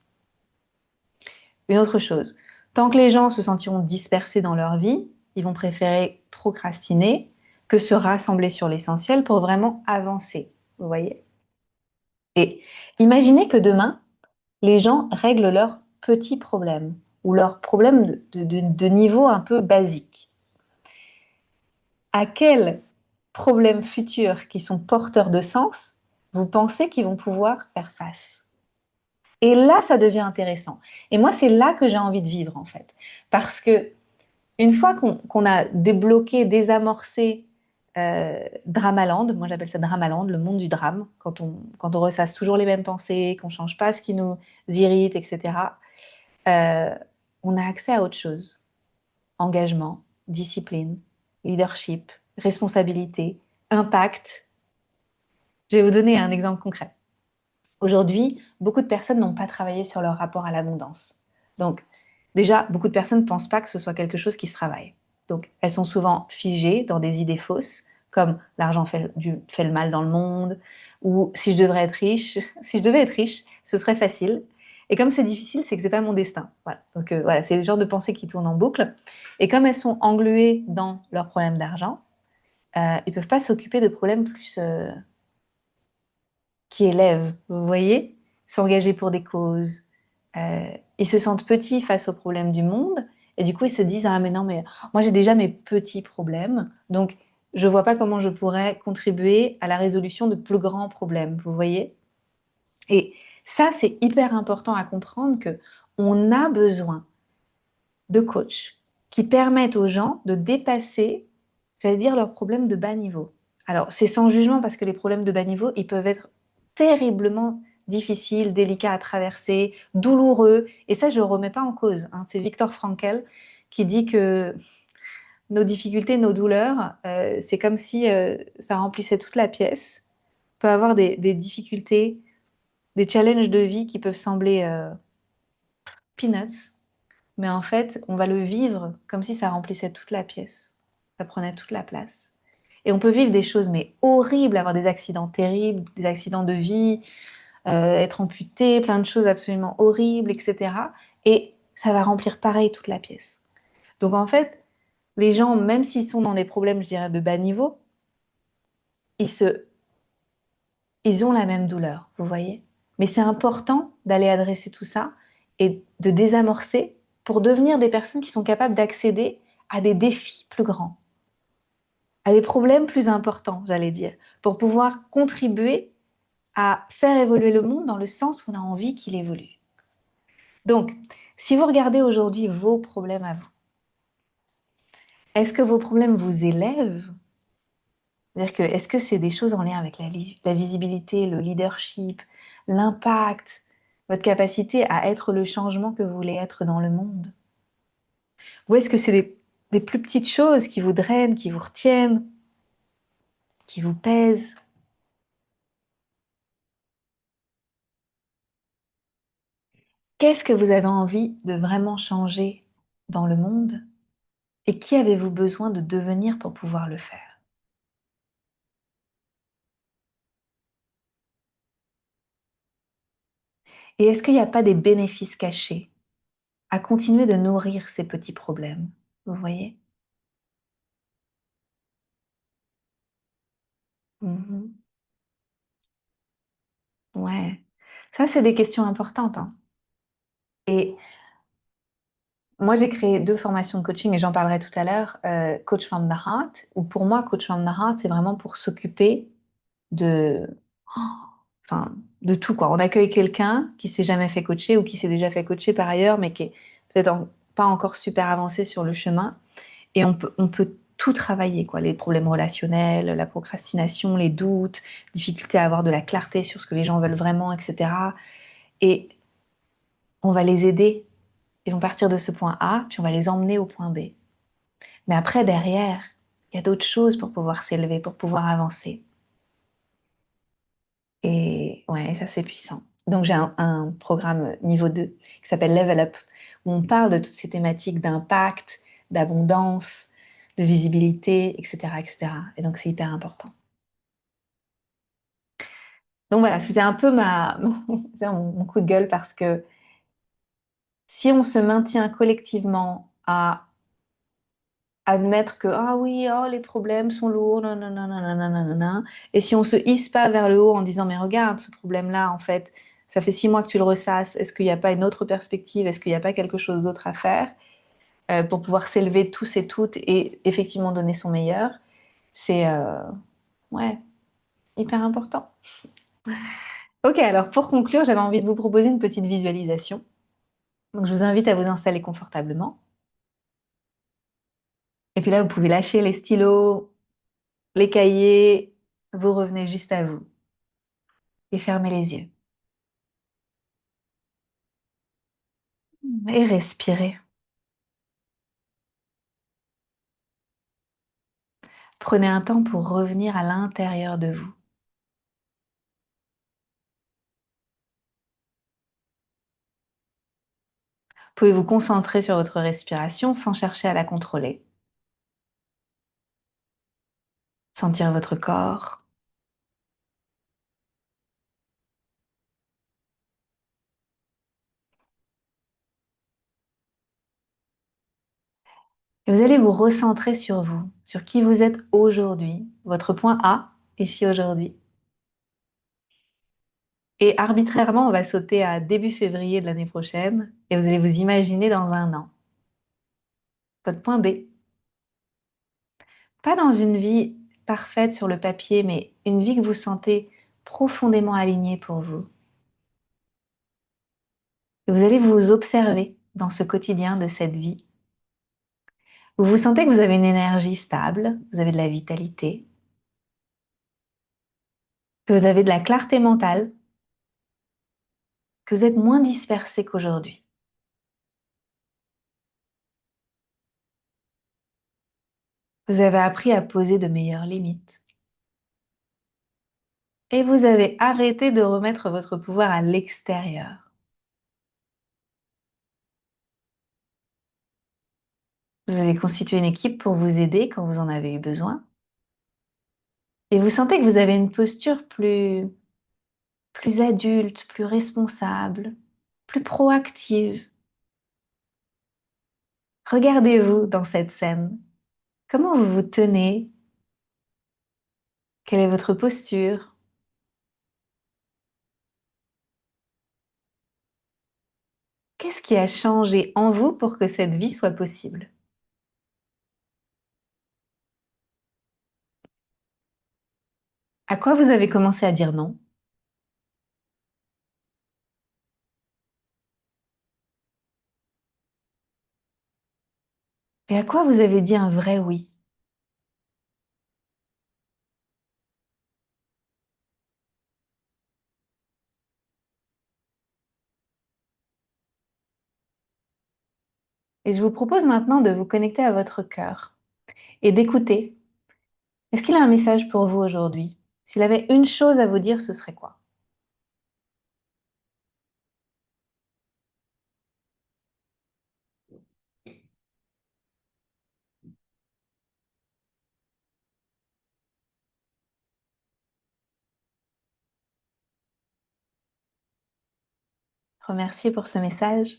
Une autre chose, tant que les gens se sentiront dispersés dans leur vie, ils vont préférer procrastiner que se rassembler sur l'essentiel pour vraiment avancer. Vous voyez? Et imaginez que demain, les gens règlent leurs petits problèmes ou leurs problèmes de niveau un peu basique. À quels problèmes futurs qui sont porteurs de sens vous pensez qu'ils vont pouvoir faire face? Et là, ça devient intéressant. Et moi, c'est là que j'ai envie de vivre, en fait. Parce que une fois qu'on a débloqué, désamorcé Dramaland, moi j'appelle ça Dramaland, le monde du drame, quand on ressasse toujours les mêmes pensées, qu'on ne change pas ce qui nous irrite, etc., euh, on a accès à autre chose. Engagement, discipline, leadership, responsabilité, impact. Je vais vous donner un exemple concret. Aujourd'hui, beaucoup de personnes n'ont pas travaillé sur leur rapport à l'abondance. Donc, déjà, beaucoup de personnes ne pensent pas que ce soit quelque chose qui se travaille. Donc, elles sont souvent figées dans des idées fausses, comme l'argent fait le mal dans le monde, ou si je devrais être riche, si je devais être riche, ce serait facile. Et comme c'est difficile, c'est que c'est pas mon destin. Voilà. Donc voilà, c'est le genre de pensées qui tournent en boucle. Et comme elles sont engluées dans leurs problèmes d'argent, ils peuvent pas s'occuper de problèmes plus qui élèvent, vous voyez, s'engager pour des causes. Ils se sentent petits face aux problèmes du monde et du coup ils se disent ah mais non mais moi j'ai déjà mes petits problèmes donc je vois pas comment je pourrais contribuer à la résolution de plus grands problèmes, vous voyez. Et ça c'est hyper important à comprendre que on a besoin de coachs qui permettent aux gens de dépasser, j'allais dire, leurs problèmes de bas niveau. Alors, c'est sans jugement parce que les problèmes de bas niveau, ils peuvent être terriblement difficiles, délicats à traverser, douloureux. Et ça, je ne le remets pas en cause, hein. C'est Viktor Frankl qui dit que nos difficultés, nos douleurs, c'est comme si ça remplissait toute la pièce. On peut avoir des difficultés, des challenges de vie qui peuvent sembler peanuts, mais en fait, on va le vivre comme si ça remplissait toute la pièce. Ça prenait toute la place. Et on peut vivre des choses mais horribles, avoir des accidents terribles, des accidents de vie, être amputé, plein de choses absolument horribles, etc. Et ça va remplir pareil toute la pièce. Donc en fait, les gens, même s'ils sont dans des problèmes, je dirais, de bas niveau, ils, se, ils ont la même douleur, vous voyez. Mais c'est important d'aller adresser tout ça et de désamorcer pour devenir des personnes qui sont capables d'accéder à des défis plus grands, à des problèmes plus importants, j'allais dire, pour pouvoir contribuer à faire évoluer le monde dans le sens où on a envie qu'il évolue. Donc, si vous regardez aujourd'hui vos problèmes à vous, est-ce que vos problèmes vous élèvent? C'est-à-dire que, est-ce que c'est des choses en lien avec la visibilité, le leadership, l'impact, votre capacité à être le changement que vous voulez être dans le monde? Ou est-ce que c'est des plus petites choses qui vous drainent, qui vous retiennent, qui vous pèsent? Qu'est-ce que vous avez envie de vraiment changer dans le monde et qui avez-vous besoin de devenir pour pouvoir le faire? Et est-ce qu'il n'y a pas des bénéfices cachés à continuer de nourrir ces petits problèmes? Vous voyez? Mhm. Ouais. Ça, c'est des questions importantes, hein. Et moi, j'ai créé 2 formations de coaching et j'en parlerai tout à l'heure, Coach from the Heart, où pour moi, Coach from the Heart, c'est vraiment pour s'occuper de oh, enfin, de tout, quoi. On accueille quelqu'un qui s'est jamais fait coacher ou qui s'est déjà fait coacher par ailleurs, mais qui est peut-être pas encore super avancé sur le chemin. Et on peut tout travailler, quoi. Les problèmes relationnels, la procrastination, les doutes, difficulté à avoir de la clarté sur ce que les gens veulent vraiment, etc. Et on va les aider. Ils vont partir de ce point A, puis on va les emmener au point B. Mais après, derrière, il y a d'autres choses pour pouvoir s'élever, pour pouvoir avancer. Et ouais, ça c'est puissant. Donc j'ai un programme niveau 2 qui s'appelle Level Up, où on parle de toutes ces thématiques d'impact, d'abondance, de visibilité, etc., etc. Et cetera. Et donc c'est hyper important. Donc voilà, c'était un peu mon coup de gueule parce que si on se maintient collectivement à admettre que ah oui, oh, les problèmes sont lourds, non, non, non, non, non, non, non, non. Et si on se hisse pas vers le haut en disant mais regarde ce problème-là, en fait, ça fait 6 mois que tu le ressasses, est-ce qu'il n'y a pas une autre perspective, est-ce qu'il n'y a pas quelque chose d'autre à faire pour pouvoir s'élever tous et toutes et effectivement donner son meilleur, c'est ouais, hyper important. Ok, alors pour conclure, j'avais envie de vous proposer une petite visualisation. Donc je vous invite à vous installer confortablement. Et puis là, vous pouvez lâcher les stylos, les cahiers, vous revenez juste à vous et fermez les yeux. Et respirez. Prenez un temps pour revenir à l'intérieur de vous. Vous pouvez vous concentrer sur votre respiration sans chercher à la contrôler. Sentir votre corps. Et vous allez vous recentrer sur vous, sur qui vous êtes aujourd'hui, votre point A, ici aujourd'hui. Et arbitrairement, on va sauter à début février de l'année prochaine et vous allez vous imaginer dans un an. Votre point B. Pas dans une vie parfaite sur le papier, mais une vie que vous sentez profondément alignée pour vous. Et vous allez vous observer dans ce quotidien de cette vie. Vous sentez que vous avez une énergie stable, vous avez de la vitalité, que vous avez de la clarté mentale, que vous êtes moins dispersé qu'aujourd'hui. Vous avez appris à poser de meilleures limites. Et vous avez arrêté de remettre votre pouvoir à l'extérieur. Vous avez constitué une équipe pour vous aider quand vous en avez eu besoin. Et vous sentez que vous avez une posture plus adulte, plus responsable, plus proactive. Regardez-vous dans cette scène. Comment vous vous tenez? Quelle est votre posture? Qu'est-ce qui a changé en vous pour que cette vie soit possible? À quoi vous avez commencé à dire non? Et à quoi vous avez dit un vrai oui? Et je vous propose maintenant de vous connecter à votre cœur et d'écouter. Est-ce qu'il a un message pour vous aujourd'hui? S'il avait une chose à vous dire, ce serait quoi? remercier pour ce message.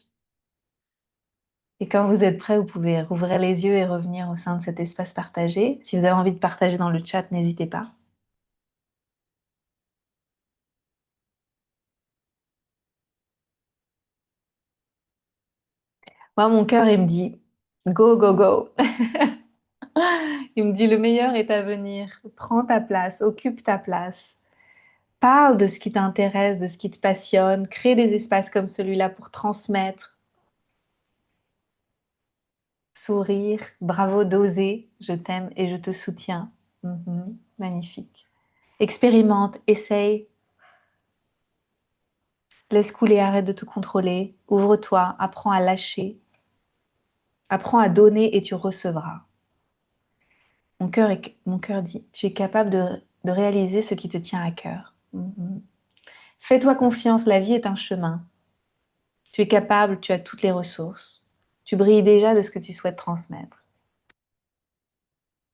Et quand vous êtes prêts, vous pouvez rouvrir les yeux et revenir au sein de cet espace partagé. Si vous avez envie de partager dans le chat, n'hésitez pas. Moi, mon cœur, il me dit, go, go, go. Il me dit, le meilleur est à venir. Prends ta place, occupe ta place. Parle de ce qui t'intéresse, de ce qui te passionne. Crée des espaces comme celui-là pour transmettre, sourire. Bravo d'oser. Je t'aime et je te soutiens. Magnifique. Expérimente, essaye. Laisse couler, arrête de te contrôler. Ouvre-toi, apprends à lâcher. Apprends à donner et tu recevras. Mon cœur dit, tu es capable de réaliser ce qui te tient à cœur. Fais-toi confiance, la vie est un chemin. Tu es capable, tu as toutes les ressources. Tu brilles déjà de ce que tu souhaites transmettre.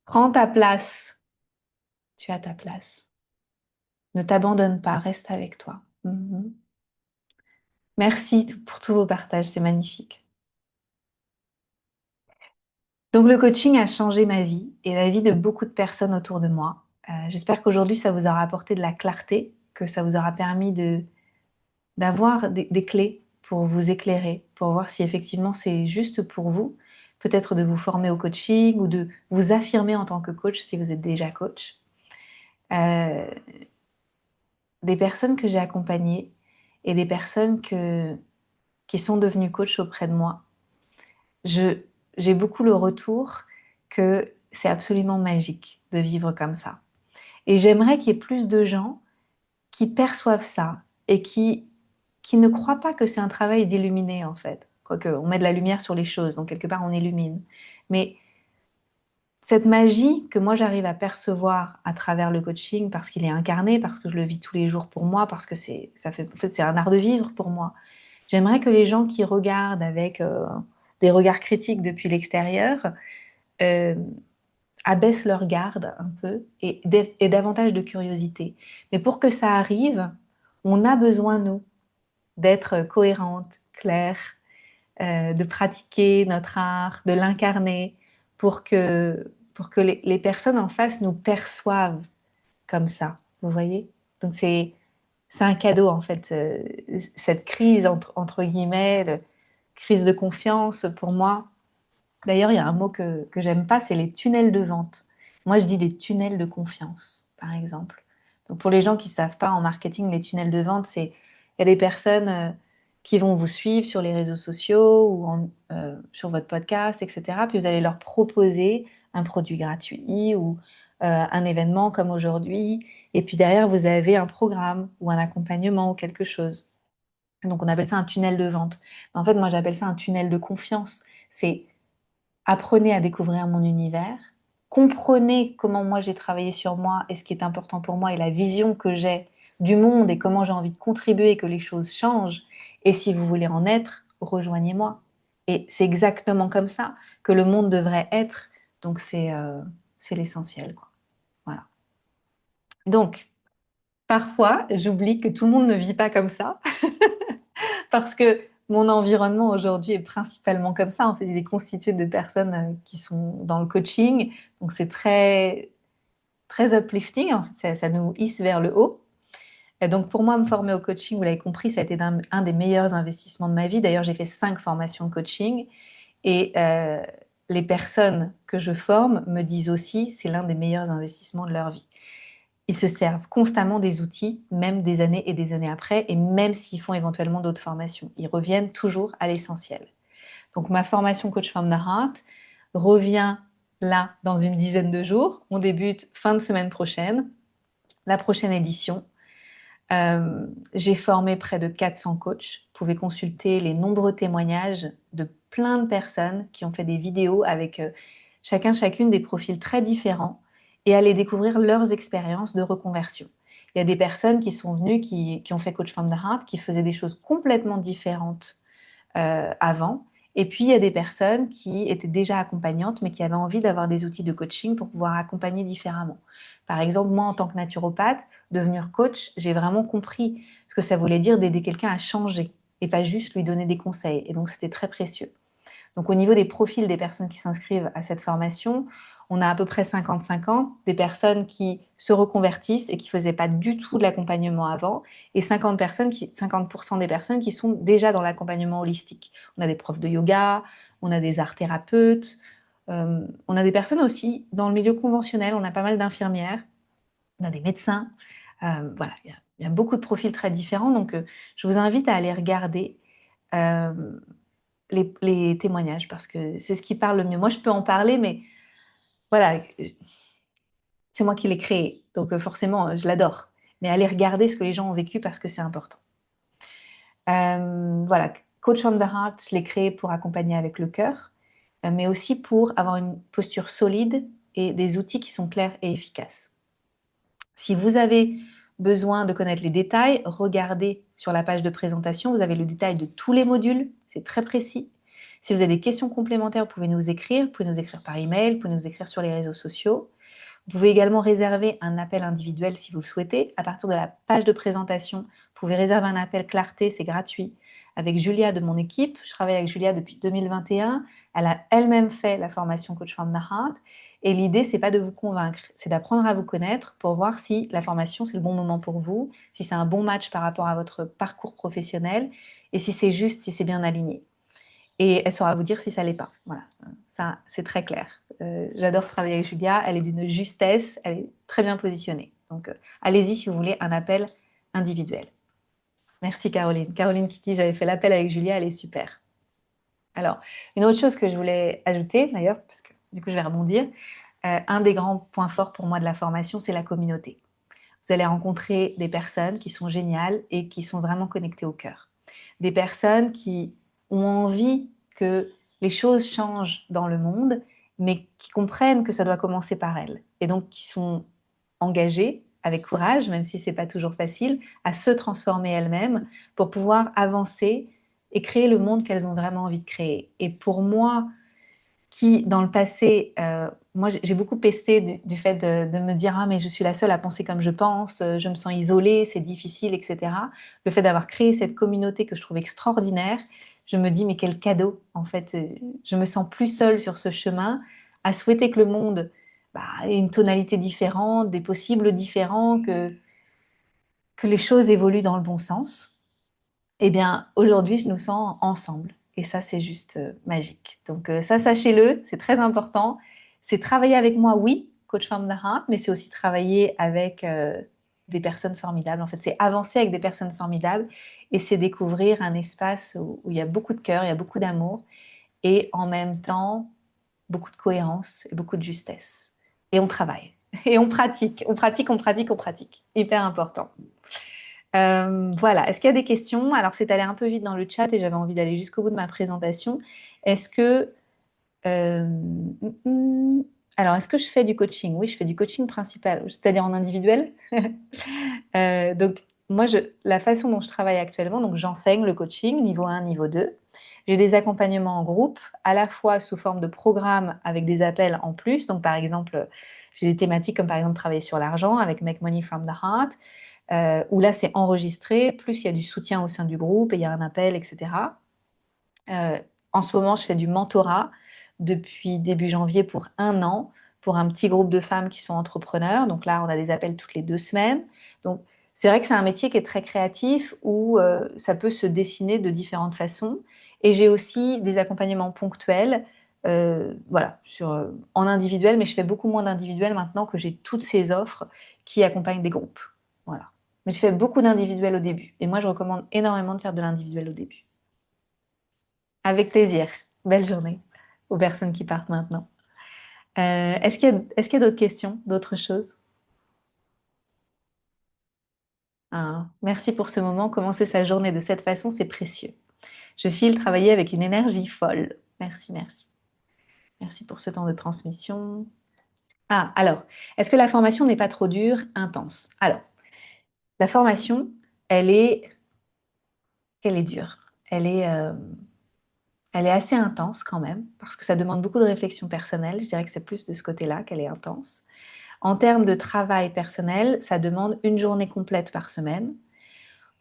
Prends ta place. Tu as ta place. Ne t'abandonne pas, reste avec toi. Merci pour tous vos partages, c'est magnifique. Donc le coaching a changé ma vie et la vie de beaucoup de personnes autour de moi. J'espère qu'aujourd'hui ça vous aura apporté de la clarté, que ça vous aura permis d'avoir des clés pour vous éclairer, pour voir si effectivement c'est juste pour vous, peut-être de vous former au coaching ou de vous affirmer en tant que coach si vous êtes déjà coach. Des personnes que j'ai accompagnées et des personnes qui sont devenues coach auprès de moi, j'ai beaucoup le retour que c'est absolument magique de vivre comme ça. Et j'aimerais qu'il y ait plus de gens qui perçoivent ça et qui ne croient pas que c'est un travail d'illuminer en fait. Quoique, on met de la lumière sur les choses, donc quelque part on illumine. Mais cette magie que moi j'arrive à percevoir à travers le coaching, parce qu'il est incarné, parce que je le vis tous les jours pour moi, parce que en fait, c'est un art de vivre pour moi. J'aimerais que les gens qui regardent avec des regards critiques depuis l'extérieur euh, abaissent leur garde un peu et davantage de curiosité. Mais pour que ça arrive, on a besoin, nous, d'être cohérente, claire, de pratiquer notre art, de l'incarner pour que les personnes en face nous perçoivent comme ça. Vous voyez? Donc c'est un cadeau en fait, cette crise entre guillemets, crise de confiance pour moi. D'ailleurs, il y a un mot que j'aime pas, c'est les tunnels de vente. Moi, je dis des tunnels de confiance, par exemple. Donc, pour les gens qui ne savent pas en marketing, les tunnels de vente, il y a des personnes qui vont vous suivre sur les réseaux sociaux ou sur votre podcast, etc. Puis vous allez leur proposer un produit gratuit ou un événement comme aujourd'hui. Et puis derrière, vous avez un programme ou un accompagnement ou quelque chose. Donc, on appelle ça un tunnel de vente. En fait, moi, j'appelle ça un tunnel de confiance. C'est apprenez à découvrir mon univers, comprenez comment moi j'ai travaillé sur moi et ce qui est important pour moi et la vision que j'ai du monde et comment j'ai envie de contribuer et que les choses changent. Et si vous voulez en être, rejoignez-moi. Et c'est exactement comme ça que le monde devrait être. Donc c'est l'essentiel, quoi. Voilà. Donc, parfois, j'oublie que tout le monde ne vit pas comme ça. Parce que mon environnement aujourd'hui est principalement comme ça. En fait, il est constitué de personnes qui sont dans le coaching. Donc, c'est très, très uplifting. En fait, ça nous hisse vers le haut. Et donc, pour moi, me former au coaching, vous l'avez compris, ça a été un des meilleurs investissements de ma vie. D'ailleurs, j'ai fait 5 formations de coaching. Et les personnes que je forme me disent aussi c'est l'un des meilleurs investissements de leur vie. Ils se servent constamment des outils, même des années et des années après, et même s'ils font éventuellement d'autres formations. Ils reviennent toujours à l'essentiel. Donc ma formation Coach from the Heart revient là dans une dizaine de jours. On débute fin de semaine prochaine, la prochaine édition. J'ai formé près de 400 coachs. Vous pouvez consulter les nombreux témoignages de plein de personnes qui ont fait des vidéos avec chacune des profils très différents et aller découvrir leurs expériences de reconversion. Il y a des personnes qui sont venues, qui ont fait Coach from the Heart, qui faisaient des choses complètement différentes avant. Et puis, il y a des personnes qui étaient déjà accompagnantes, mais qui avaient envie d'avoir des outils de coaching pour pouvoir accompagner différemment. Par exemple, moi, en tant que naturopathe, devenir coach, j'ai vraiment compris ce que ça voulait dire d'aider quelqu'un à changer. et pas juste lui donner des conseils. Et donc, c'était très précieux. Donc, au niveau des profils des personnes qui s'inscrivent à cette formation, on a à peu près 50-50, des personnes qui se reconvertissent et qui ne faisaient pas du tout de l'accompagnement avant, et 50% des personnes qui sont déjà dans l'accompagnement holistique. On a des profs de yoga, on a des art thérapeutes, on a des personnes aussi dans le milieu conventionnel, on a pas mal d'infirmières, on a des médecins. Voilà, il y a beaucoup de profils très différents, donc je vous invite à aller regarder les témoignages parce que c'est ce qui parle le mieux. Moi, je peux en parler, mais voilà, c'est moi qui l'ai créé, donc forcément, je l'adore. Mais allez regarder ce que les gens ont vécu parce que c'est important. Voilà, Coach from the Heart, je l'ai créé pour accompagner avec le cœur, mais aussi pour avoir une posture solide et des outils qui sont clairs et efficaces. Si vous avez besoin de connaître les détails, regardez sur la page de présentation, vous avez le détail de tous les modules, c'est très précis. Si vous avez des questions complémentaires, vous pouvez nous écrire par email, vous pouvez nous écrire sur les réseaux sociaux. Vous pouvez également réserver un appel individuel si vous le souhaitez. À partir de la page de présentation, vous pouvez réserver un appel clarté, c'est gratuit, avec Julia de mon équipe. Je travaille avec Julia depuis 2021. Elle a elle-même fait la formation Coach from the Heart. Et l'idée, c'est pas de vous convaincre, c'est d'apprendre à vous connaître pour voir si la formation, c'est le bon moment pour vous, si c'est un bon match par rapport à votre parcours professionnel et si c'est juste, si c'est bien aligné. Et elle saura vous dire si ça l'est pas. Voilà, ça, c'est très clair. J'adore travailler avec Julia, elle est d'une justesse, elle est très bien positionnée. Donc, allez-y si vous voulez un appel individuel. Merci Caroline. Caroline qui dit, j'avais fait l'appel avec Julia, elle est super. Alors, une autre chose que je voulais ajouter, d'ailleurs, parce que du coup, je vais rebondir, un des grands points forts pour moi de la formation, c'est la communauté. Vous allez rencontrer des personnes qui sont géniales et qui sont vraiment connectées au cœur. Des personnes qui ont envie que les choses changent dans le monde, mais qui comprennent que ça doit commencer par elles. Et donc, qui sont engagées avec courage, même si ce n'est pas toujours facile, à se transformer elles-mêmes pour pouvoir avancer et créer le monde qu'elles ont vraiment envie de créer. Et pour moi, qui, dans le passé, moi, j'ai beaucoup pesté du fait de me dire « Ah, mais je suis la seule à penser comme je pense, je me sens isolée, c'est difficile, etc. » Le fait d'avoir créé cette communauté que je trouve extraordinaire, je me dis « Mais quel cadeau, en fait, je me sens plus seule sur ce chemin, à souhaiter que le monde ait une tonalité différente, des possibles différents, que les choses évoluent dans le bon sens. » Eh bien, aujourd'hui, je nous sens ensemble. Et ça, c'est juste magique. Donc ça, sachez-le, c'est très important. C'est travailler avec moi, oui, Coach from the Heart, mais c'est aussi travailler avec des personnes formidables. En fait, c'est avancer avec des personnes formidables et c'est découvrir un espace où il y a beaucoup de cœur, il y a beaucoup d'amour et en même temps, beaucoup de cohérence et beaucoup de justesse. Et on travaille. Et on pratique. On pratique, on pratique, on pratique. Hyper important. Voilà, est-ce qu'il y a des questions? Alors, c'est allé un peu vite dans le chat et j'avais envie d'aller jusqu'au bout de ma présentation. Est-ce que... euh, alors, est-ce que je fais du coaching? Oui, je fais du coaching principal, c'est-à-dire en individuel. Donc, moi, la façon dont je travaille actuellement, donc j'enseigne le coaching niveau 1, niveau 2. J'ai des accompagnements en groupe, à la fois sous forme de programmes avec des appels en plus. Donc, par exemple, j'ai des thématiques comme par exemple travailler sur l'argent avec Make Money from the Heart. Où là, c'est enregistré, plus il y a du soutien au sein du groupe, et il y a un appel, etc. En ce moment, je fais du mentorat depuis début janvier pour 1 an, pour un petit groupe de femmes qui sont entrepreneurs. Donc là, on a des appels toutes les 2 semaines. Donc, c'est vrai que c'est un métier qui est très créatif, où ça peut se dessiner de différentes façons. Et j'ai aussi des accompagnements ponctuels, voilà, en individuel, mais je fais beaucoup moins d'individuel maintenant que j'ai toutes ces offres qui accompagnent des groupes. Voilà. Mais je fais beaucoup d'individuel au début. Et moi, je recommande énormément de faire de l'individuel au début. Avec plaisir. Belle journée aux personnes qui partent maintenant. Est-ce qu'il y a d'autres questions, d'autres choses? Ah, merci pour ce moment. Commencer sa journée de cette façon, c'est précieux. Je file travailler avec une énergie folle. Merci, merci. Merci pour ce temps de transmission. Ah, alors, est-ce que la formation n'est pas trop dure, intense? Alors, la formation, elle est dure. Elle est assez intense quand même, parce que ça demande beaucoup de réflexion personnelle. Je dirais que c'est plus de ce côté-là qu'elle est intense. En termes de travail personnel, ça demande une journée complète par semaine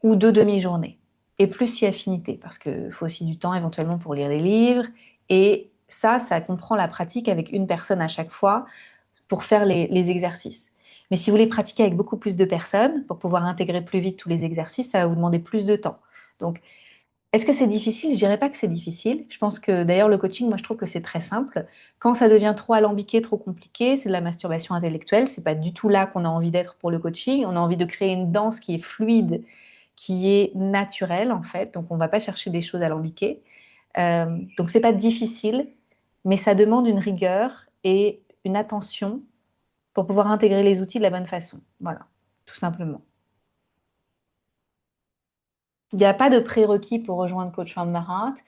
ou 2 demi-journées. et plus si affinité, parce qu'il faut aussi du temps éventuellement pour lire les livres. Et ça comprend la pratique avec une personne à chaque fois pour faire les exercices. Mais si vous voulez pratiquer avec beaucoup plus de personnes, pour pouvoir intégrer plus vite tous les exercices, ça va vous demander plus de temps. Donc, est-ce que c'est difficile? Je dirais pas que c'est difficile. Je pense que d'ailleurs le coaching, moi je trouve que c'est très simple. Quand ça devient trop alambiqué, trop compliqué, c'est de la masturbation intellectuelle. C'est pas du tout là qu'on a envie d'être pour le coaching. On a envie de créer une danse qui est fluide, qui est naturelle en fait. Donc on va pas chercher des choses alambiquées. Donc c'est pas difficile, mais ça demande une rigueur et une attention pour pouvoir intégrer les outils de la bonne façon. Voilà, tout simplement. Il n'y a pas de prérequis pour rejoindre Coach from the Heart,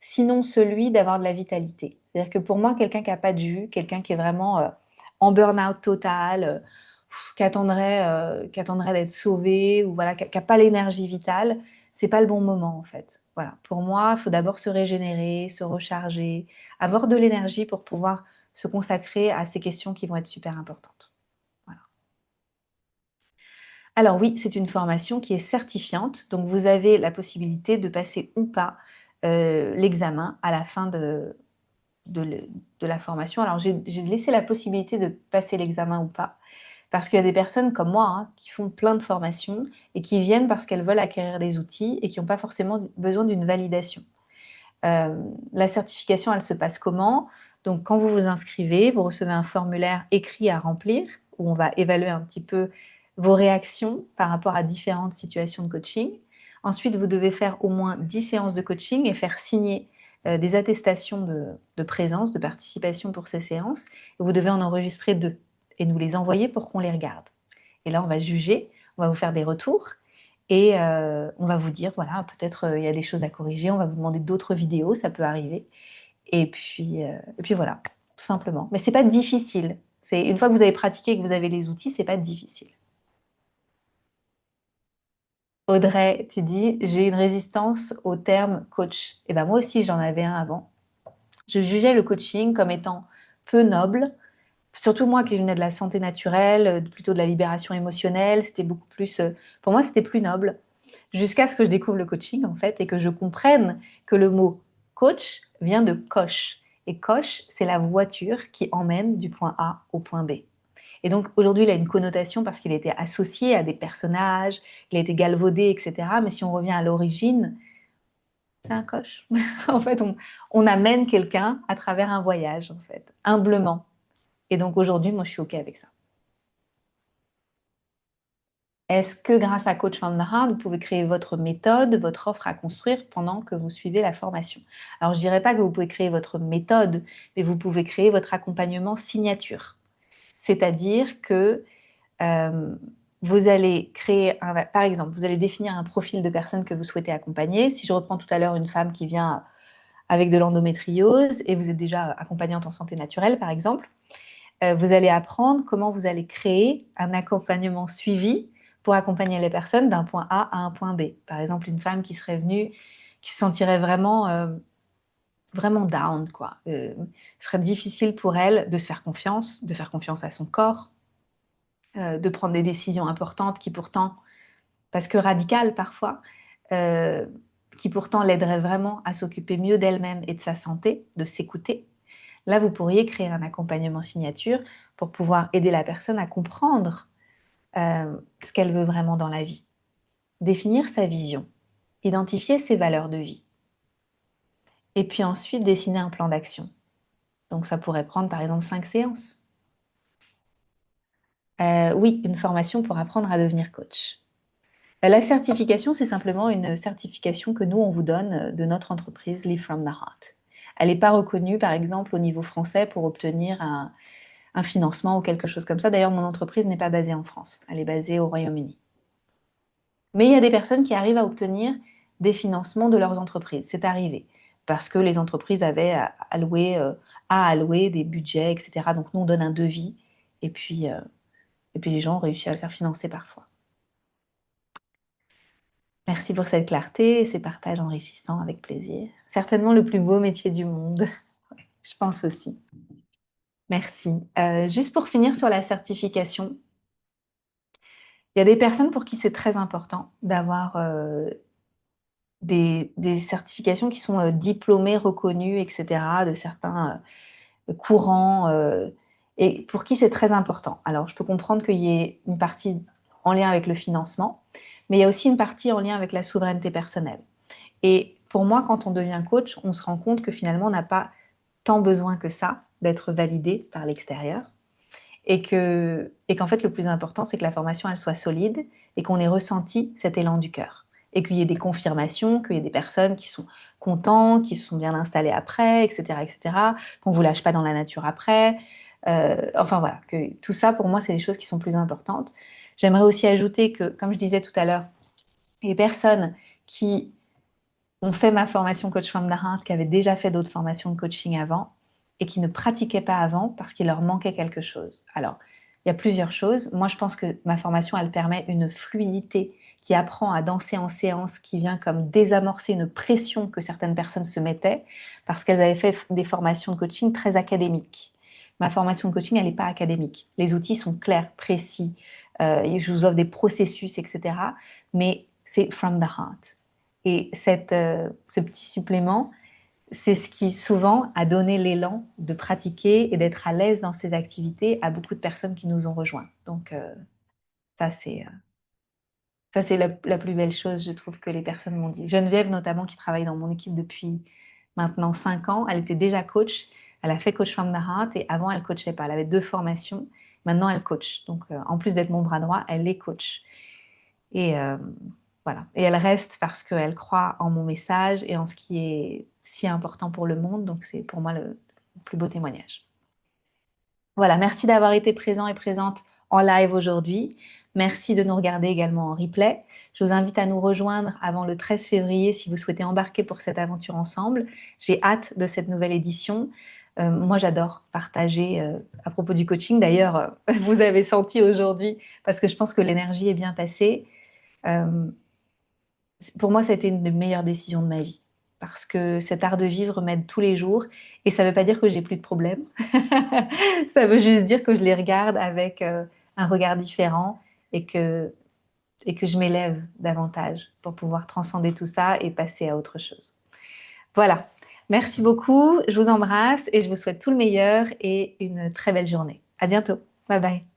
sinon celui d'avoir de la vitalité. C'est-à-dire que pour moi, quelqu'un qui n'a pas de jus, quelqu'un qui est vraiment en burn-out total, qui attendrait d'être sauvé, ou voilà, qui n'a pas l'énergie vitale, c'est pas le bon moment en fait. Voilà. Pour moi, il faut d'abord se régénérer, se recharger, avoir de l'énergie pour pouvoir se consacrer à ces questions qui vont être super importantes. Voilà. Alors oui, c'est une formation qui est certifiante, donc vous avez la possibilité de passer ou pas l'examen à la fin de, de la formation. Alors j'ai laissé la possibilité de passer l'examen ou pas, parce qu'il y a des personnes comme moi hein, qui font plein de formations et qui viennent parce qu'elles veulent acquérir des outils et qui n'ont pas forcément besoin d'une validation. La certification, elle se passe comment? Donc quand vous vous inscrivez, vous recevez un formulaire écrit à remplir où on va évaluer un petit peu vos réactions par rapport à différentes situations de coaching. Ensuite, vous devez faire au moins 10 séances de coaching et faire signer des attestations de présence, de participation pour ces séances. Et vous devez en enregistrer 2 et nous les envoyer pour qu'on les regarde. Et là, on va juger, on va vous faire des retours et on va vous dire, voilà, peut-être il y a des choses à corriger, on va vous demander d'autres vidéos, ça peut arriver. Et puis voilà, tout simplement. Mais c'est pas difficile. C'est une fois que vous avez pratiqué et que vous avez les outils, c'est pas difficile. Audrey, tu dis, j'ai une résistance au terme coach. Et ben moi aussi, j'en avais un avant. Je jugeais le coaching comme étant peu noble. Surtout moi qui venais de la santé naturelle, plutôt de la libération émotionnelle, c'était beaucoup plus, pour moi, c'était plus noble. Jusqu'à ce que je découvre le coaching, en fait, et que je comprenne que le mot coach vient de coche. Et coche, c'est la voiture qui emmène du point A au point B. Et donc aujourd'hui, il a une connotation parce qu'il était associé à des personnages, il a été galvaudé, etc. Mais si on revient à l'origine, c'est un coche. En fait, on amène quelqu'un à travers un voyage, en fait, humblement. Et donc aujourd'hui, moi, je suis OK avec ça. Est-ce que grâce à Coach from the Heart, vous pouvez créer votre méthode, votre offre à construire pendant que vous suivez la formation? Alors, je ne dirais pas que vous pouvez créer votre méthode, mais vous pouvez créer votre accompagnement signature. C'est-à-dire que euh, vous allez créer, par exemple, vous allez définir un profil de personne que vous souhaitez accompagner. Si je reprends tout à l'heure une femme qui vient avec de l'endométriose et vous êtes déjà accompagnante en santé naturelle, par exemple, vous allez apprendre comment vous allez créer un accompagnement suivi pour accompagner les personnes d'un point A à un point B. Par exemple, une femme qui serait venue, qui se sentirait vraiment down, quoi. Ce serait difficile pour elle de se faire confiance, de faire confiance à son corps, de prendre des décisions importantes qui pourtant, parce que radicales parfois, euh, qui pourtant l'aideraient vraiment à s'occuper mieux d'elle-même et de sa santé, de s'écouter. Là, vous pourriez créer un accompagnement signature pour pouvoir aider la personne à comprendre ce qu'elle veut vraiment dans la vie, définir sa vision, identifier ses valeurs de vie, et puis ensuite dessiner un plan d'action. Donc ça pourrait prendre par exemple 5 séances. Oui, une formation pour apprendre à devenir coach. La certification, c'est simplement une certification que nous, on vous donne de notre entreprise Live from the Heart. Elle n'est pas reconnue, par exemple, au niveau français pour obtenir un financement ou quelque chose comme ça. D'ailleurs, mon entreprise n'est pas basée en France, elle est basée au Royaume-Uni. Mais il y a des personnes qui arrivent à obtenir des financements de leurs entreprises. C'est arrivé parce que les entreprises avaient alloué des budgets, etc. Donc nous, on donne un devis et puis les gens ont réussi à le faire financer parfois. Merci pour cette clarté et ces partages enrichissants avec plaisir. Certainement le plus beau métier du monde, je pense aussi. Merci. Juste pour finir sur la certification, il y a des personnes pour qui c'est très important d'avoir des certifications qui sont diplômées, reconnues, etc., de certains courants, et pour qui c'est très important. Alors, je peux comprendre qu'il y ait une partie en lien avec le financement, mais il y a aussi une partie en lien avec la souveraineté personnelle. Et pour moi, quand on devient coach, on se rend compte que finalement, on n'a pas tant besoin que ça d'être validé par l'extérieur et qu'en fait, le plus important, c'est que la formation, elle soit solide et qu'on ait ressenti cet élan du cœur et qu'il y ait des confirmations, qu'il y ait des personnes qui sont contents, qui se sont bien installées après, etc., qu'on ne vous lâche pas dans la nature après. Enfin voilà, que tout ça, pour moi, c'est les choses qui sont plus importantes. J'aimerais aussi ajouter que, comme je disais tout à l'heure, les personnes qui ont fait ma formation coach from the heart, qui avaient déjà fait d'autres formations de coaching avant et qui ne pratiquaient pas avant parce qu'il leur manquait quelque chose. Alors, il y a plusieurs choses. Moi, je pense que ma formation, elle permet une fluidité qui apprend à danser en séance, qui vient comme désamorcer une pression que certaines personnes se mettaient parce qu'elles avaient fait des formations de coaching très académiques. Ma formation de coaching, elle n'est pas académique. Les outils sont clairs, précis. Je vous offre des processus, etc. Mais c'est from the heart. Et ce petit supplément, c'est ce qui souvent a donné l'élan de pratiquer et d'être à l'aise dans ces activités à beaucoup de personnes qui nous ont rejoints. Donc ça, c'est la plus belle chose, je trouve, que les personnes m'ont dit. Geneviève, notamment, qui travaille dans mon équipe depuis maintenant 5 ans, elle était déjà coach. Elle a fait Coach from the Heart et avant, elle ne coachait pas. Elle avait 2 formations. Maintenant, elle coach. Donc, en plus d'être mon bras droit, elle est coach. Et voilà. Et elle reste parce qu'elle croit en mon message et en ce qui est si important pour le monde. Donc, c'est pour moi le plus beau témoignage. Voilà, merci d'avoir été présent et présente en live aujourd'hui. Merci de nous regarder également en replay. Je vous invite à nous rejoindre avant le 13 février si vous souhaitez embarquer pour cette aventure ensemble. J'ai hâte de cette nouvelle édition. Moi, j'adore partager à propos du coaching. D'ailleurs, vous avez senti aujourd'hui, parce que je pense que l'énergie est bien passée. Euh, pour moi, ça a été une des meilleures décisions de ma vie. Parce que cet art de vivre m'aide tous les jours. Et ça ne veut pas dire que j'ai plus de problèmes. Ça veut juste dire que je les regarde avec un regard différent et que je m'élève davantage pour pouvoir transcender tout ça et passer à autre chose. Voilà. Merci beaucoup. Je vous embrasse et je vous souhaite tout le meilleur et une très belle journée. À bientôt. Bye bye.